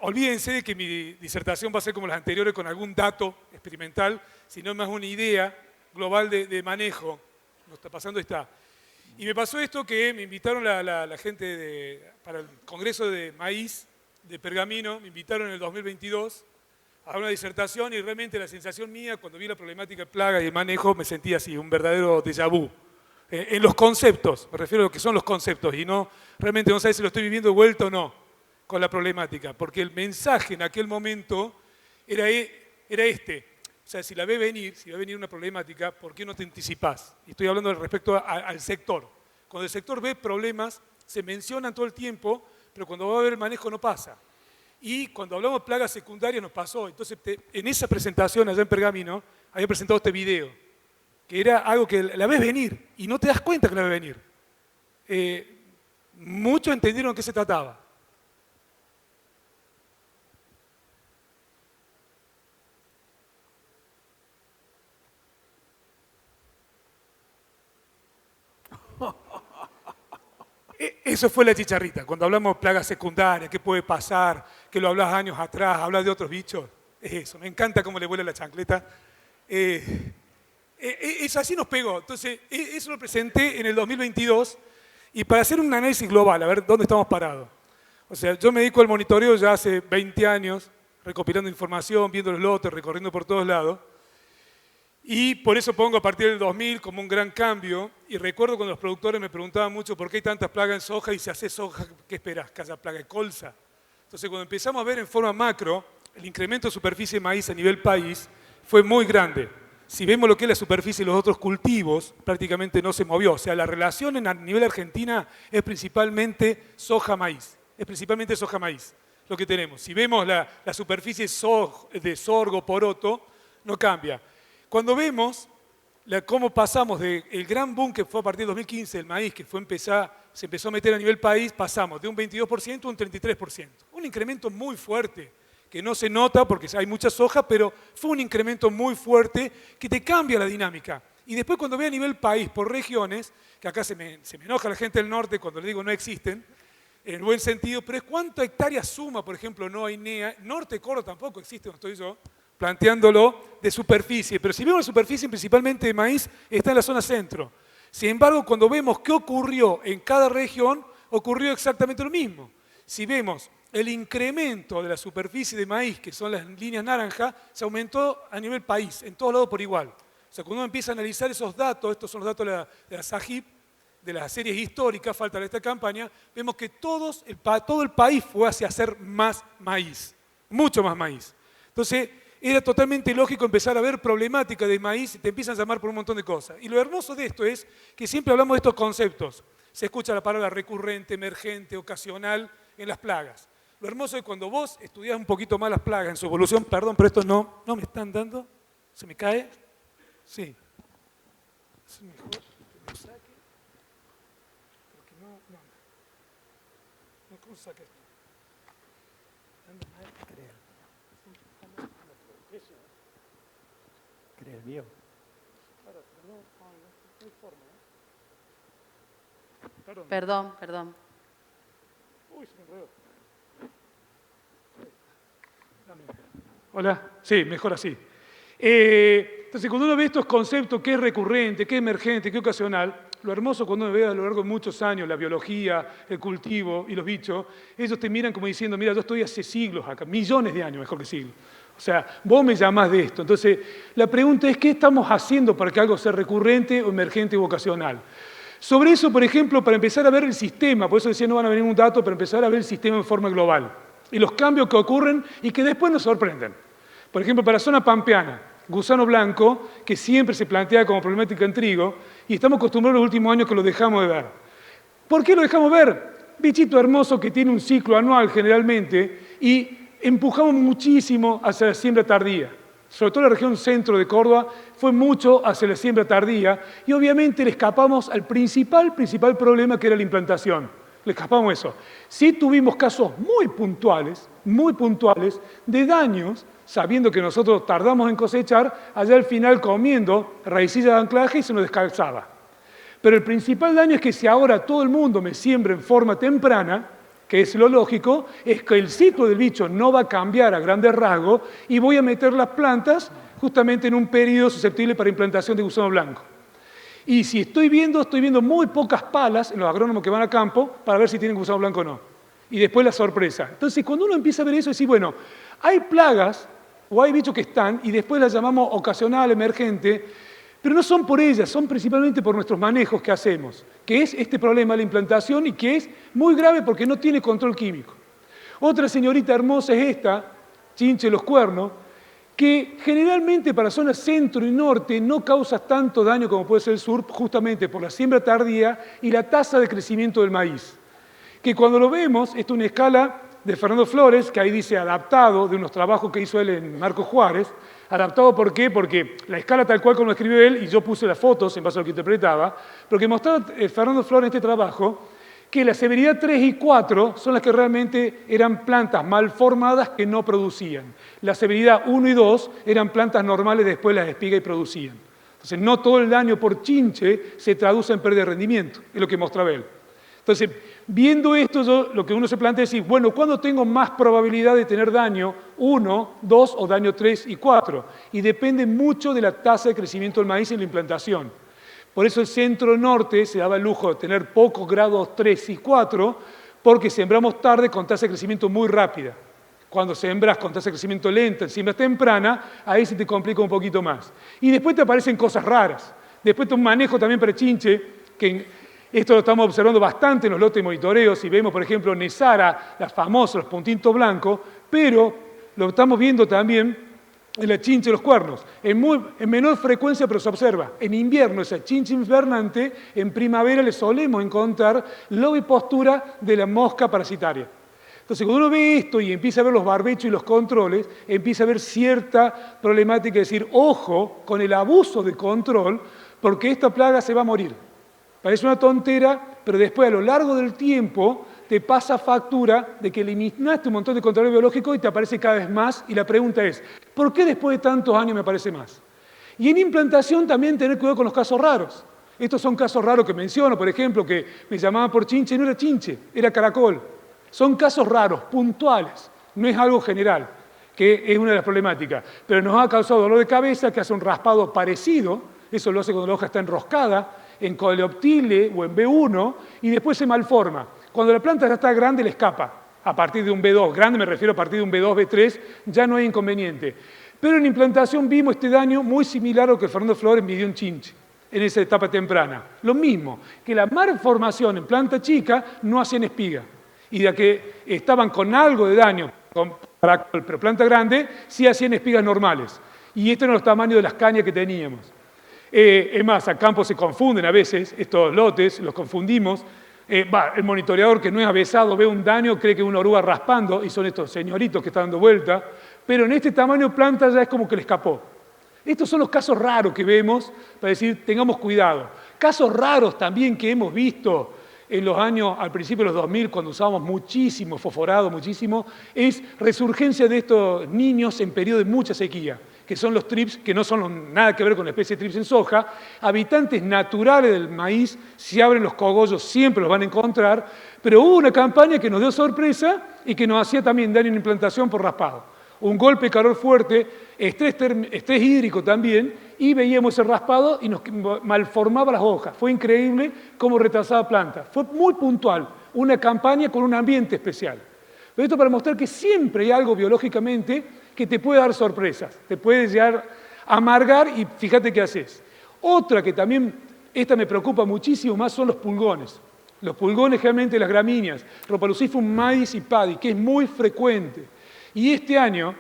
olvídense de que mi disertación va a ser como las anteriores con algún dato experimental, sino más una idea global de manejo. Nos está pasando, está. Y me pasó esto que me invitaron la gente para el Congreso de Maíz de Pergamino, me invitaron en el 2022 a una disertación y realmente la sensación mía cuando vi la problemática de plaga y de manejo me sentía así, un verdadero déjà vu. En los conceptos, me refiero a lo que son los conceptos y no, realmente no sabes si lo estoy viviendo de vuelta o no con la problemática, porque el mensaje en aquel momento era este. O sea, si va a venir una problemática, ¿por qué no te anticipás? Y estoy hablando respecto al sector. Cuando el sector ve problemas, se mencionan todo el tiempo, pero cuando va a haber el manejo no pasa. Y cuando hablamos de plagas secundarias nos pasó. Entonces, en esa presentación allá en Pergamino, había presentado este video, que era algo que la ves venir y no te das cuenta que la ves venir. Muchos entendieron de qué se trataba. Eso fue la chicharrita, cuando hablamos de plagas secundarias, qué puede pasar, que lo hablas años atrás, hablas de otros bichos, es eso, me encanta cómo le vuela la chancleta. Eso así nos pegó, entonces eso lo presenté en el 2022 y para hacer un análisis global, a ver dónde estamos parados. O sea, yo me dedico al monitoreo ya hace 20 años, recopilando información, viendo los lotes, recorriendo por todos lados. Y por eso pongo a partir del 2000 como un gran cambio. Y recuerdo cuando los productores me preguntaban mucho por qué hay tantas plagas en soja y si haces soja, ¿qué esperás? ¿Que haya plaga de colza? Entonces cuando empezamos a ver en forma macro, el incremento de superficie de maíz a nivel país fue muy grande. Si vemos lo que es la superficie y los otros cultivos, prácticamente no se movió. O sea, la relación a nivel Argentina es principalmente soja-maíz. Es principalmente soja-maíz lo que tenemos. Si vemos la superficie de sorgo, poroto, no cambia. Cuando vemos cómo pasamos del gran boom que fue a partir del 2015 del maíz, que se empezó a meter a nivel país, pasamos de un 22% a un 33%. Un incremento muy fuerte, que no se nota porque hay mucha soja, pero fue un incremento muy fuerte que te cambia la dinámica. Y después cuando ve a nivel país, por regiones, que acá se me enoja la gente del norte cuando le digo no existen, en el buen sentido, pero es cuánta hectárea suma, por ejemplo, no hay NEA, norte de Córdoba tampoco existe, donde estoy yo, planteándolo de superficie, pero si vemos la superficie principalmente de maíz, está en la zona centro. Sin embargo, cuando vemos qué ocurrió en cada región, ocurrió exactamente lo mismo. Si vemos el incremento de la superficie de maíz, que son las líneas naranjas, se aumentó a nivel país, en todos lados por igual. O sea, cuando uno empieza a analizar esos datos, estos son los datos de la SAGIP, de las series históricas, falta de esta campaña, vemos que todo el país fue hacia hacer más maíz, mucho más maíz. Entonces, era totalmente lógico empezar a ver problemática de maíz y te empiezan a llamar por un montón de cosas. Y lo hermoso de esto es que siempre hablamos de estos conceptos. Se escucha la palabra recurrente, emergente, ocasional en las plagas. Lo hermoso es cuando vos estudiás un poquito más las plagas en su evolución, perdón, pero esto no me están dando, ¿se me cae? Sí. Es mejor que lo saque, porque no. ¿Cómo saca esto? ¿Crees el mío? Perdón. Uy, se me enredó. Hola, sí, mejor así. Entonces, cuando uno ve estos conceptos, qué es recurrente, qué es emergente, qué ocasional, lo hermoso cuando uno ve a lo largo de muchos años la biología, el cultivo y los bichos, ellos te miran como diciendo, mira, yo estoy hace siglos acá, millones de años, mejor que siglos. O sea, vos me llamás de esto. Entonces, la pregunta es, ¿qué estamos haciendo para que algo sea recurrente o emergente o ocasional? Sobre eso, por ejemplo, para empezar a ver el sistema, por eso decía no van a venir un dato, para empezar a ver el sistema en forma global y los cambios que ocurren y que después nos sorprenden. Por ejemplo, para la zona pampeana, gusano blanco, que siempre se plantea como problemática en trigo, y estamos acostumbrados los últimos años que lo dejamos de ver. ¿Por qué lo dejamos ver? Bichito hermoso que tiene un ciclo anual generalmente y empujamos muchísimo hacia la siembra tardía. Sobre todo en la región centro de Córdoba fue mucho hacia la siembra tardía y obviamente le escapamos al principal problema que era la implantación. Le escapamos eso. Sí tuvimos casos muy puntuales, de daños, sabiendo que nosotros tardamos en cosechar, allá al final comiendo raicillas de anclaje y se nos descalzaba. Pero el principal daño es que si ahora todo el mundo me siembra en forma temprana, que es lo lógico, es que el ciclo del bicho no va a cambiar a grandes rasgos y voy a meter las plantas justamente en un periodo susceptible para implantación de gusano blanco. Y si estoy viendo muy pocas palas en los agrónomos que van a campo para ver si tienen gusano blanco o no. Y después la sorpresa. Entonces, cuando uno empieza a ver eso, decir, bueno, hay plagas o hay bichos que están y después las llamamos ocasional, emergente, pero no son por ellas, son principalmente por nuestros manejos que hacemos, que es este problema de la implantación y que es muy grave porque no tiene control químico. Otra señorita hermosa es esta, chinche los cuernos, que generalmente para zonas centro y norte no causa tanto daño como puede ser el sur, justamente por la siembra tardía y la tasa de crecimiento del maíz. Que cuando lo vemos, esta es una escala de Fernando Flores, que ahí dice adaptado, de unos trabajos que hizo él en Marcos Juárez. Adaptado, ¿por qué? Porque la escala tal cual como lo escribió él, y yo puse las fotos en base a lo que interpretaba, porque mostraba Fernando Flores en este trabajo que la severidad 3 y 4 son las que realmente eran plantas mal formadas que no producían. La severidad 1 y 2 eran plantas normales, después las espiga y producían. Entonces, no todo el daño por chinche se traduce en pérdida de rendimiento, es lo que mostraba él. Entonces, viendo esto, lo que uno se plantea es decir, bueno, ¿cuándo tengo más probabilidad de tener daño? 1, 2 o daño 3 y 4. Y depende mucho de la tasa de crecimiento del maíz en la implantación. Por eso el centro-norte se daba el lujo de tener pocos grados 3 y 4, porque sembramos tarde con tasa de crecimiento muy rápida. Cuando sembras con tasa de crecimiento lenta, siembras temprana, ahí se te complica un poquito más. Y después te aparecen cosas raras. Después te un manejo también para chinche, que esto lo estamos observando bastante en los lotes de monitoreo, si vemos, por ejemplo, Nesara, las famosas, los puntitos blancos, pero lo estamos viendo también en la chinche de los cuernos. En menor frecuencia, pero se observa. En invierno, esa chinche invernante, en primavera le solemos encontrar la ovipostura de la mosca parasitaria. Entonces, cuando uno ve esto y empieza a ver los barbechos y los controles, empieza a ver cierta problemática, es decir, ojo con el abuso de control, porque esta plaga se va a morir. Parece una tontera, pero después a lo largo del tiempo te pasa factura de que eliminaste un montón de control biológico y te aparece cada vez más. Y la pregunta es, ¿por qué después de tantos años me aparece más? Y en implantación también tener cuidado con los casos raros. Estos son casos raros que menciono, por ejemplo, que me llamaban por chinche, no era chinche, era caracol. Son casos raros, puntuales, no es algo general, que es una de las problemáticas. Pero nos ha causado dolor de cabeza, que hace un raspado parecido, eso lo hace cuando la hoja está enroscada, en coleoptile o en B1, y después se malforma. Cuando la planta ya está grande, le escapa. A partir de un B2, grande me refiero a partir de un B2, B3, ya no hay inconveniente. Pero en implantación vimos este daño muy similar a lo que Fernando Flores midió en chinche, en esa etapa temprana. Lo mismo, que la malformación en planta chica no hacían espiga. Y de que estaban con algo de daño, pero planta grande, sí hacían espigas normales. Y estos eran los tamaños de las cañas que teníamos. Es más, a campo se confunden a veces estos lotes, los confundimos. El monitoreador que no es avesado ve un daño, cree que es una oruga raspando y son estos señoritos que están dando vuelta, pero en este tamaño planta ya es como que le escapó. Estos son los casos raros que vemos para decir, tengamos cuidado. Casos raros también que hemos visto en los años, al principio de los 2000, cuando usábamos muchísimo, fosforado muchísimo, es resurgencia de estos niños en periodo de mucha sequía, que son los trips, que no son nada que ver con la especie de trips en soja, habitantes naturales del maíz, si abren los cogollos siempre los van a encontrar, pero hubo una campaña que nos dio sorpresa y que nos hacía también daño en implantación por raspado. Un golpe de calor fuerte, estrés hídrico también, y veíamos ese raspado y nos malformaba las hojas. Fue increíble cómo retrasaba planta. Fue muy puntual, una campaña con un ambiente especial. Pero esto para mostrar que siempre hay algo biológicamente que te puede dar sorpresas, te puede llegar a amargar y fíjate qué haces. Otra que también, esta me preocupa muchísimo más, son los pulgones. Los pulgones generalmente las gramíneas, Rhopalocifum maíz y paddy, que es muy frecuente. Y este año,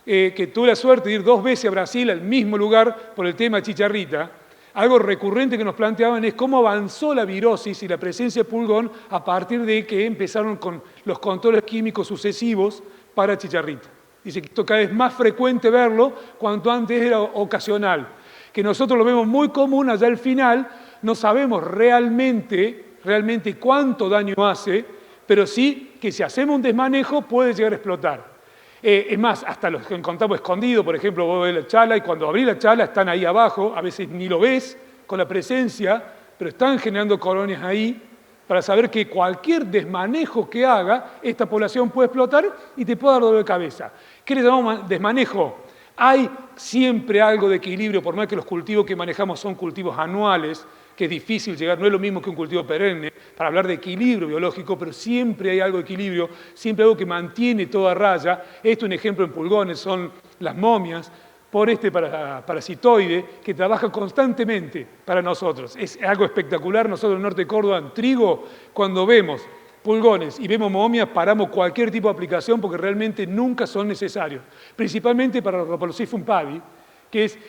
que tuve la suerte de ir 2 veces a Brasil, al mismo lugar, por el tema chicharrita, algo recurrente que nos planteaban es cómo avanzó la virosis y la presencia de pulgón a partir de que empezaron con los controles químicos sucesivos para chicharrita. Dice que esto cada vez es más frecuente verlo, cuanto antes era ocasional. Que nosotros lo vemos muy común, allá al final no sabemos realmente cuánto daño hace, pero sí que si hacemos un desmanejo puede llegar a explotar. Es más, hasta los que encontramos escondidos, por ejemplo, vos ves la chala y cuando abrís la chala están ahí abajo, a veces ni lo ves con la presencia, pero están generando colonias ahí para saber que cualquier desmanejo que haga, esta población puede explotar y te puede dar dolor de cabeza. ¿Qué le llamamos desmanejo? Hay siempre algo de equilibrio, por más que los cultivos que manejamos son cultivos anuales, que es difícil llegar, no es lo mismo que un cultivo perenne, para hablar de equilibrio biológico, pero siempre hay algo de equilibrio, siempre algo que mantiene toda raya. Esto, un ejemplo en pulgones, son las momias, por este parasitoide que trabaja constantemente para nosotros. Es algo espectacular. Nosotros en el norte de Córdoba, en trigo, cuando vemos pulgones y vemos momias, paramos cualquier tipo de aplicación porque realmente nunca son necesarios. Principalmente para Rhodophyllum pavi,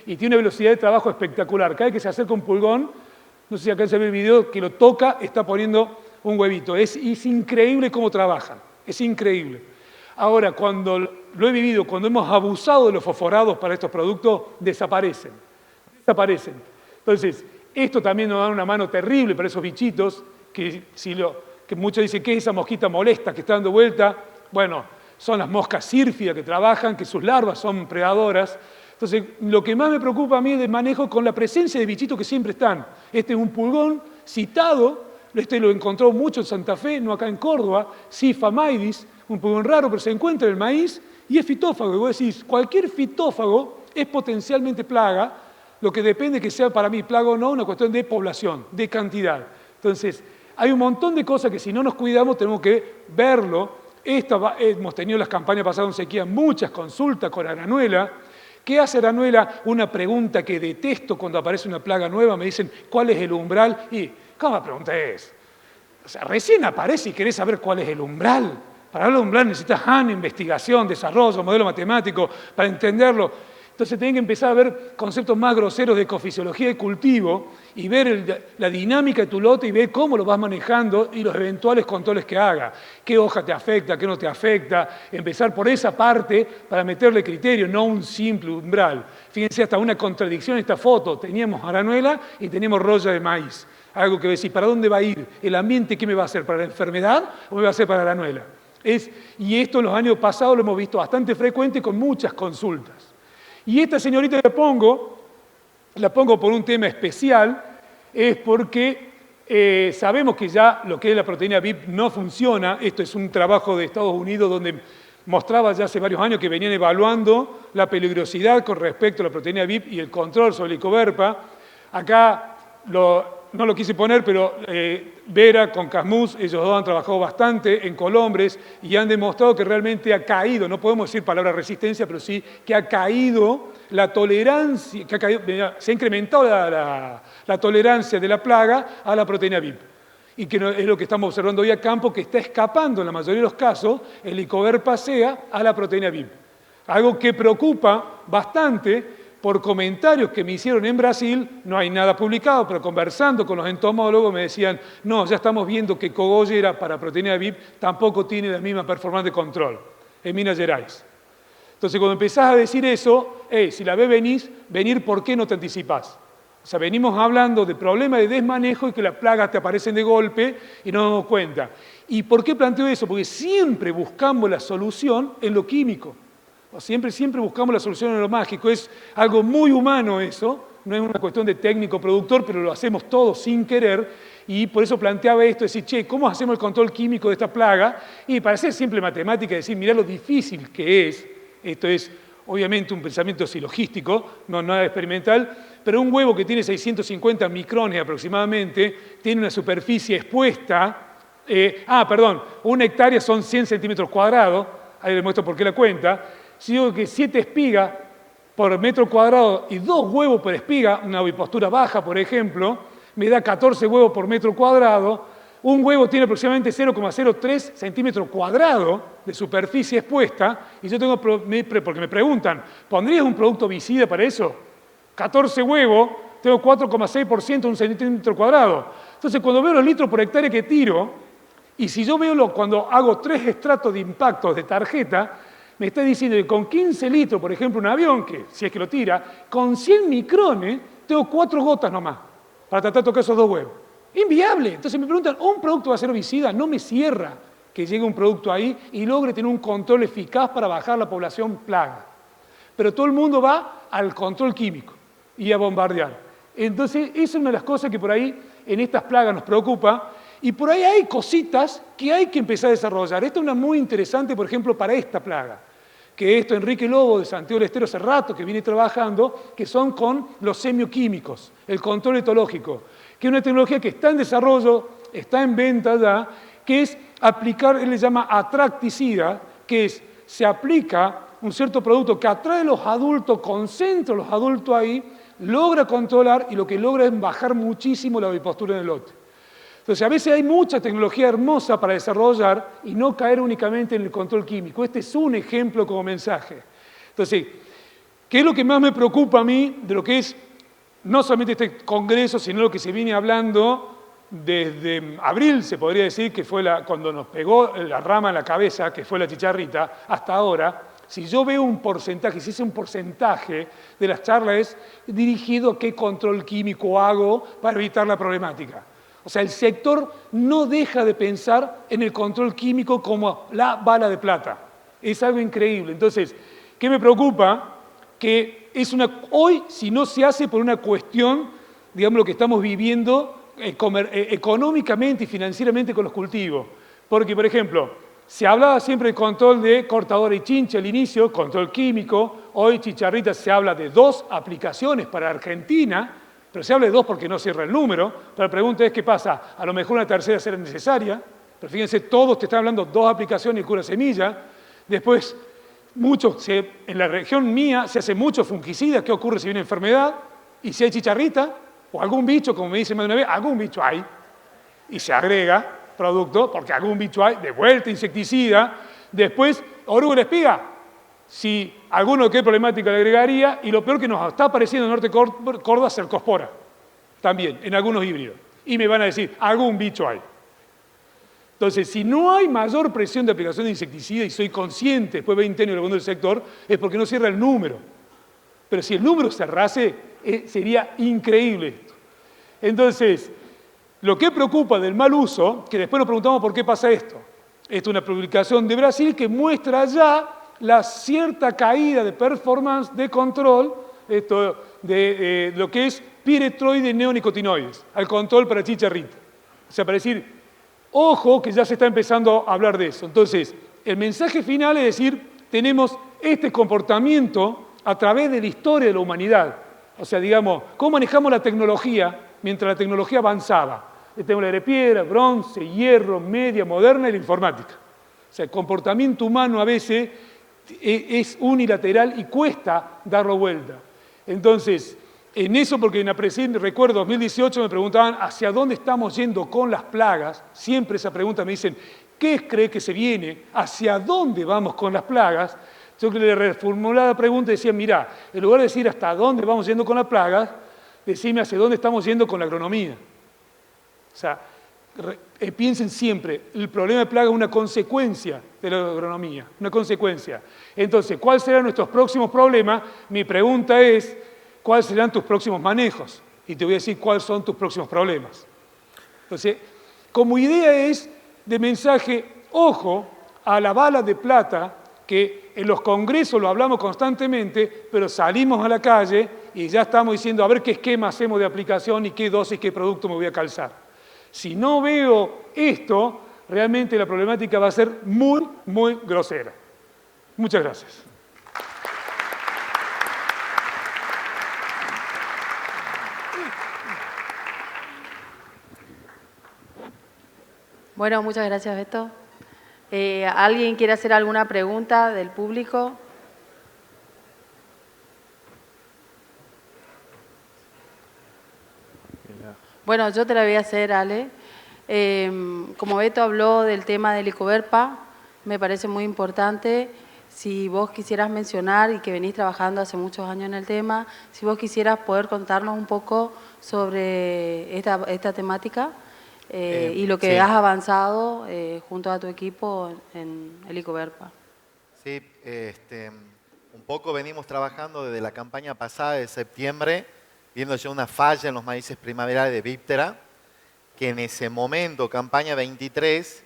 y tiene una velocidad de trabajo espectacular. Cada vez que se acerca un pulgón, no sé si acá se ve el video, que lo toca, está poniendo un huevito. Es increíble cómo trabajan, es increíble. Ahora, cuando lo he vivido, cuando hemos abusado de los fosforados para estos productos, desaparecen. Entonces, esto también nos da una mano terrible para esos bichitos, que muchos dicen que es esa mosquita molesta que está dando vuelta. Bueno, son las moscas sírfidas que trabajan, que sus larvas son predadoras. Entonces, lo que más me preocupa a mí es el manejo con la presencia de bichitos que siempre están. Este es un pulgón citado, este lo encontró mucho en Santa Fe, no acá en Córdoba, Sifamaidis, un pulgón raro, pero se encuentra en el maíz y es fitófago. Y vos decís, cualquier fitófago es potencialmente plaga, lo que depende que sea para mí plaga o no, una cuestión de población, de cantidad. Entonces, hay un montón de cosas que si no nos cuidamos tenemos que verlo. Hemos tenido las campañas pasadas en sequía muchas consultas con Aranuela. ¿Qué hace Aranuela? Una pregunta que detesto cuando aparece una plaga nueva, me dicen, ¿cuál es el umbral? Y, ¿cómo la pregunta es? O sea, recién aparece y querés saber cuál es el umbral. Para hablar de umbral necesitas investigación, desarrollo, modelo matemático, para entenderlo. Entonces tienen que empezar a ver conceptos más groseros de ecofisiología de cultivo y ver la dinámica de tu lote y ver cómo lo vas manejando y los eventuales controles que haga. ¿Qué hoja te afecta, qué no te afecta? Empezar por esa parte para meterle criterio, no un simple umbral. Fíjense, hasta una contradicción en esta foto. Teníamos aranuela y teníamos roya de maíz. Algo que decir, ¿para dónde va a ir? ¿El ambiente qué me va a hacer? ¿Para la enfermedad o me va a hacer para la aranuela? Y esto en los años pasados lo hemos visto bastante frecuente con muchas consultas. Y esta señorita la pongo por un tema especial, es porque sabemos que ya lo que es la proteína VIP no funciona. Esto es un trabajo de Estados Unidos donde mostraba ya hace varios años que venían evaluando la peligrosidad con respecto a la proteína VIP y el control sobre el Helicobacter. Acá no lo quise poner, pero Vera con Casmus, ellos dos han trabajado bastante en colombres y han demostrado que realmente ha caído, no podemos decir palabra resistencia, pero sí que ha caído la tolerancia, se ha incrementado la tolerancia de la plaga a la proteína VIP. Y que es lo que estamos observando hoy a campo, que está escapando en la mayoría de los casos el Helicobacter pacea a la proteína VIP. Algo que preocupa bastante. Por comentarios que me hicieron en Brasil, no hay nada publicado, pero conversando con los entomólogos me decían, no, ya estamos viendo que cogollera para proteína VIP tampoco tiene la misma performance de control en Minas Gerais. Entonces, cuando empezás a decir eso, si la ves venir, ¿por qué no te anticipás? O sea, venimos hablando de problemas de desmanejo y que las plagas te aparecen de golpe y no nos damos cuenta. ¿Y por qué planteo eso? Porque siempre buscamos la solución en lo químico. Siempre buscamos la solución en lo mágico. Es algo muy humano eso, no es una cuestión de técnico-productor, pero lo hacemos todos sin querer. Y por eso planteaba esto, decir, ¿cómo hacemos el control químico de esta plaga? Y para hacer simple matemática, decir, mirá lo difícil que es. Esto es, obviamente, un pensamiento silogístico, no nada experimental, pero un huevo que tiene 650 micrones aproximadamente, tiene una superficie expuesta, una hectárea son 100 centímetros cuadrados, ahí les muestro por qué la cuenta. Si digo que 7 espigas por metro cuadrado y 2 huevos por espiga, una ovipostura baja, por ejemplo, me da 14 huevos por metro cuadrado. Un huevo tiene aproximadamente 0,03 centímetros cuadrados de superficie expuesta, y yo tengo, porque me preguntan, ¿pondrías un producto bicida para eso? 14 huevos, tengo 4,6% de un centímetro cuadrado. Entonces, cuando veo los litros por hectárea que tiro, y si yo veo cuando hago 3 estratos de impactos de tarjeta, me está diciendo que con 15 litros, por ejemplo, un avión, que si es que lo tira, con 100 micrones, tengo 4 gotas nomás para tratar de tocar esos 2 huevos. Inviable. Entonces me preguntan, ¿un producto va a ser herbicida? No me cierra que llegue un producto ahí y logre tener un control eficaz para bajar la población plaga. Pero todo el mundo va al control químico y a bombardear. Entonces, esa es una de las cosas que por ahí en estas plagas nos preocupa. Y por ahí hay cositas que hay que empezar a desarrollar. Esta es una muy interesante, por ejemplo, para esta plaga, que esto Enrique Lobo de Santiago del Estero hace rato que viene trabajando, que son con los semioquímicos, el control etológico. que es una tecnología que está en desarrollo, está en venta ya, que es aplicar, él le llama atracticida, que es, se aplica un cierto producto que atrae a los adultos, concentra a los adultos ahí, logra controlar y lo que logra es bajar muchísimo la ovipostura en el lote. Entonces, a veces hay mucha tecnología hermosa para desarrollar y no caer únicamente en el control químico. Este es un ejemplo como mensaje. Entonces, ¿qué es lo que más me preocupa a mí de lo que es no solamente este congreso, sino lo que se viene hablando desde abril, se podría decir, que fue cuando nos pegó la rama en la cabeza, que fue la chicharrita, hasta ahora? Si yo veo un porcentaje, si ese un porcentaje de las charlas es dirigido a qué control químico hago para evitar la problemática. O sea, el sector no deja de pensar en el control químico como la bala de plata. Es algo increíble. Entonces, ¿qué me preocupa? Que hoy, si no se hace por una cuestión, digamos, lo que estamos viviendo económicamente y financieramente con los cultivos. Porque, por ejemplo, se hablaba siempre del control de cortadora y chinche al inicio, control químico. Hoy, chicharrita, se habla de 2 aplicaciones para Argentina, pero se habla de 2 porque no cierra el número. Pero la pregunta es, ¿qué pasa? A lo mejor una tercera será necesaria. Pero fíjense, todos te están hablando 2 aplicaciones y cura semilla. Después, en la región mía se hace mucho fungicida. ¿Qué ocurre si viene enfermedad? Y si hay chicharrita, o algún bicho, como me dicen más de una vez, algún bicho hay. Y se agrega producto, porque algún bicho hay, de vuelta insecticida. Después, oruga y la espiga. Si alguno, ¿qué problemática le agregaría? Y lo peor que nos está apareciendo en el norte de Córdoba, cercospora. También, en algunos híbridos. Y me van a decir, algún bicho hay. Entonces, si no hay mayor presión de aplicación de insecticida, y soy consciente, después de 20 años del sector, es porque no cierra el número. Pero si el número cerrase, sería increíble esto. Entonces, lo que preocupa del mal uso, que después nos preguntamos por qué pasa esto. Esto es una publicación de Brasil que muestra ya la cierta caída de performance de control de lo que es piretroide neonicotinoides, al control para chicharrita. O sea, para decir, ojo que ya se está empezando a hablar de eso. Entonces, el mensaje final es decir, tenemos este comportamiento a través de la historia de la humanidad. O sea, digamos, cómo manejamos la tecnología mientras la tecnología avanzaba. Tenemos la era de piedra, bronce, hierro, media, moderna y la informática. O sea, el comportamiento humano a veces es unilateral y cuesta darlo vuelta. Entonces, en eso, porque en la recuerdo 2018 me preguntaban hacia dónde estamos yendo con las plagas. Siempre esa pregunta me dicen, ¿qué cree que se viene? ¿Hacia dónde vamos con las plagas? Yo le reformulaba la pregunta y decía, mirá, en lugar de decir hasta dónde vamos yendo con las plagas, decime hacia dónde estamos yendo con la agronomía. O sea, piensen siempre, el problema de plaga es una consecuencia de la agronomía, una consecuencia. Entonces, ¿cuáles serán nuestros próximos problemas? Mi pregunta es, ¿cuáles serán tus próximos manejos? Y te voy a decir cuáles son tus próximos problemas. Entonces, como idea es de mensaje, ojo a la bala de plata, que en los congresos lo hablamos constantemente, pero salimos a la calle y ya estamos diciendo a ver qué esquema hacemos de aplicación y qué dosis, qué producto me voy a calzar. Si no veo esto, realmente la problemática va a ser muy, muy grosera. Muchas gracias. Bueno, muchas gracias, Beto. ¿Alguien quiere hacer alguna pregunta del público? Bueno, yo te la voy a hacer, Ale. Como Beto habló del tema del Ecoverpa, me parece muy importante. Si vos quisieras mencionar, y que venís trabajando hace muchos años en el tema, si vos quisieras poder contarnos un poco sobre esta temática y lo que sí. has avanzado junto a tu equipo en el Ecoverpa. Sí, un poco venimos trabajando desde la campaña pasada de septiembre, viendo ya una falla en los maíces primaverales de Víptera, que en ese momento, campaña 23,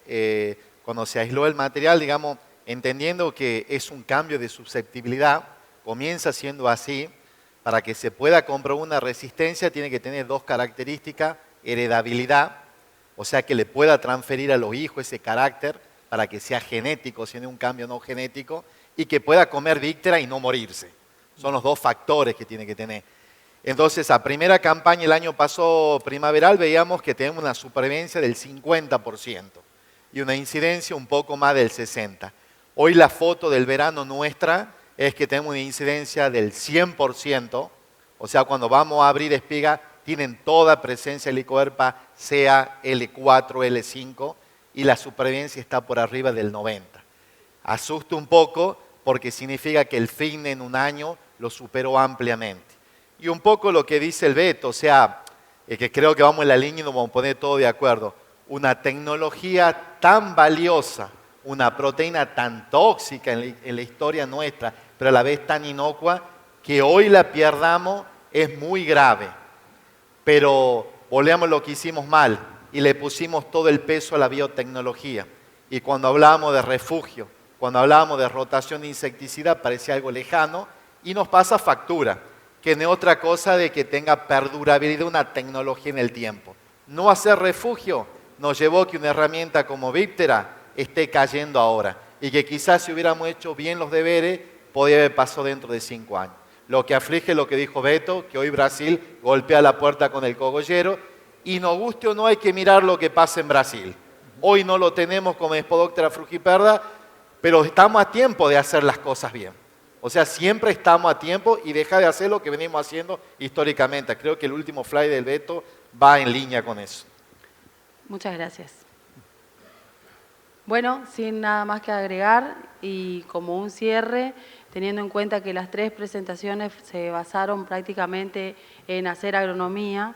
cuando se aisló el material, digamos, entendiendo que es un cambio de susceptibilidad, comienza siendo así, para que se pueda comprobar una resistencia tiene que tener 2 características, heredabilidad, o sea que le pueda transferir a los hijos ese carácter para que sea genético, si no es un cambio no genético, y que pueda comer Víptera y no morirse. Son los 2 factores que tiene que tener. Entonces, a primera campaña el año pasado primaveral veíamos que tenemos una supervivencia del 50% y una incidencia un poco más del 60%. Hoy la foto del verano nuestra es que tenemos una incidencia del 100%, o sea, cuando vamos a abrir espiga, tienen toda presencia helicoverpa, sea L4, L5, y la supervivencia está por arriba del 90%. Asusta un poco porque significa que el FIGNE en un año lo superó ampliamente. Y un poco lo que dice el Beto, o sea, que creo que vamos en la línea y nos vamos a poner todos de acuerdo. Una tecnología tan valiosa, una proteína tan tóxica en la historia nuestra, pero a la vez tan inocua, que hoy la pierdamos es muy grave. Pero volvemos lo que hicimos mal y le pusimos todo el peso a la biotecnología. Y cuando hablábamos de refugio, cuando hablábamos de rotación de insecticida, parecía algo lejano y nos pasa factura, que no es otra cosa de que tenga perdurabilidad una tecnología en el tiempo. No hacer refugio nos llevó a que una herramienta como Viptera esté cayendo ahora y que quizás si hubiéramos hecho bien los deberes, podría haber pasado dentro de 5 años. Lo que aflige lo que dijo Beto, que hoy Brasil golpea la puerta con el cogollero y nos guste o no hay que mirar lo que pasa en Brasil. Hoy no lo tenemos como Spodoptera frugiperda, pero estamos a tiempo de hacer las cosas bien. O sea, siempre estamos a tiempo y dejar de hacer lo que venimos haciendo históricamente. Creo que el último slide del Beto va en línea con eso. Muchas gracias. Bueno, sin nada más que agregar y como un cierre, teniendo en cuenta que las 3 presentaciones se basaron prácticamente en hacer agronomía,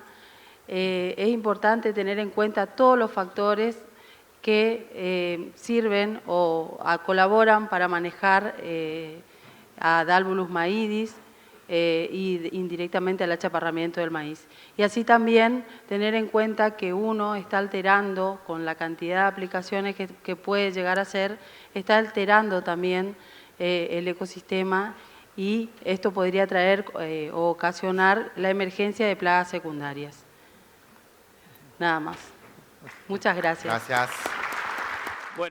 es importante tener en cuenta todos los factores que sirven o colaboran para manejar a Dalbolus maidis y indirectamente al achaparramiento del maíz. Y así también tener en cuenta que uno está alterando, con la cantidad de aplicaciones que puede llegar a ser, está alterando también el ecosistema y esto podría traer o ocasionar la emergencia de plagas secundarias. Nada más. Muchas gracias. Gracias.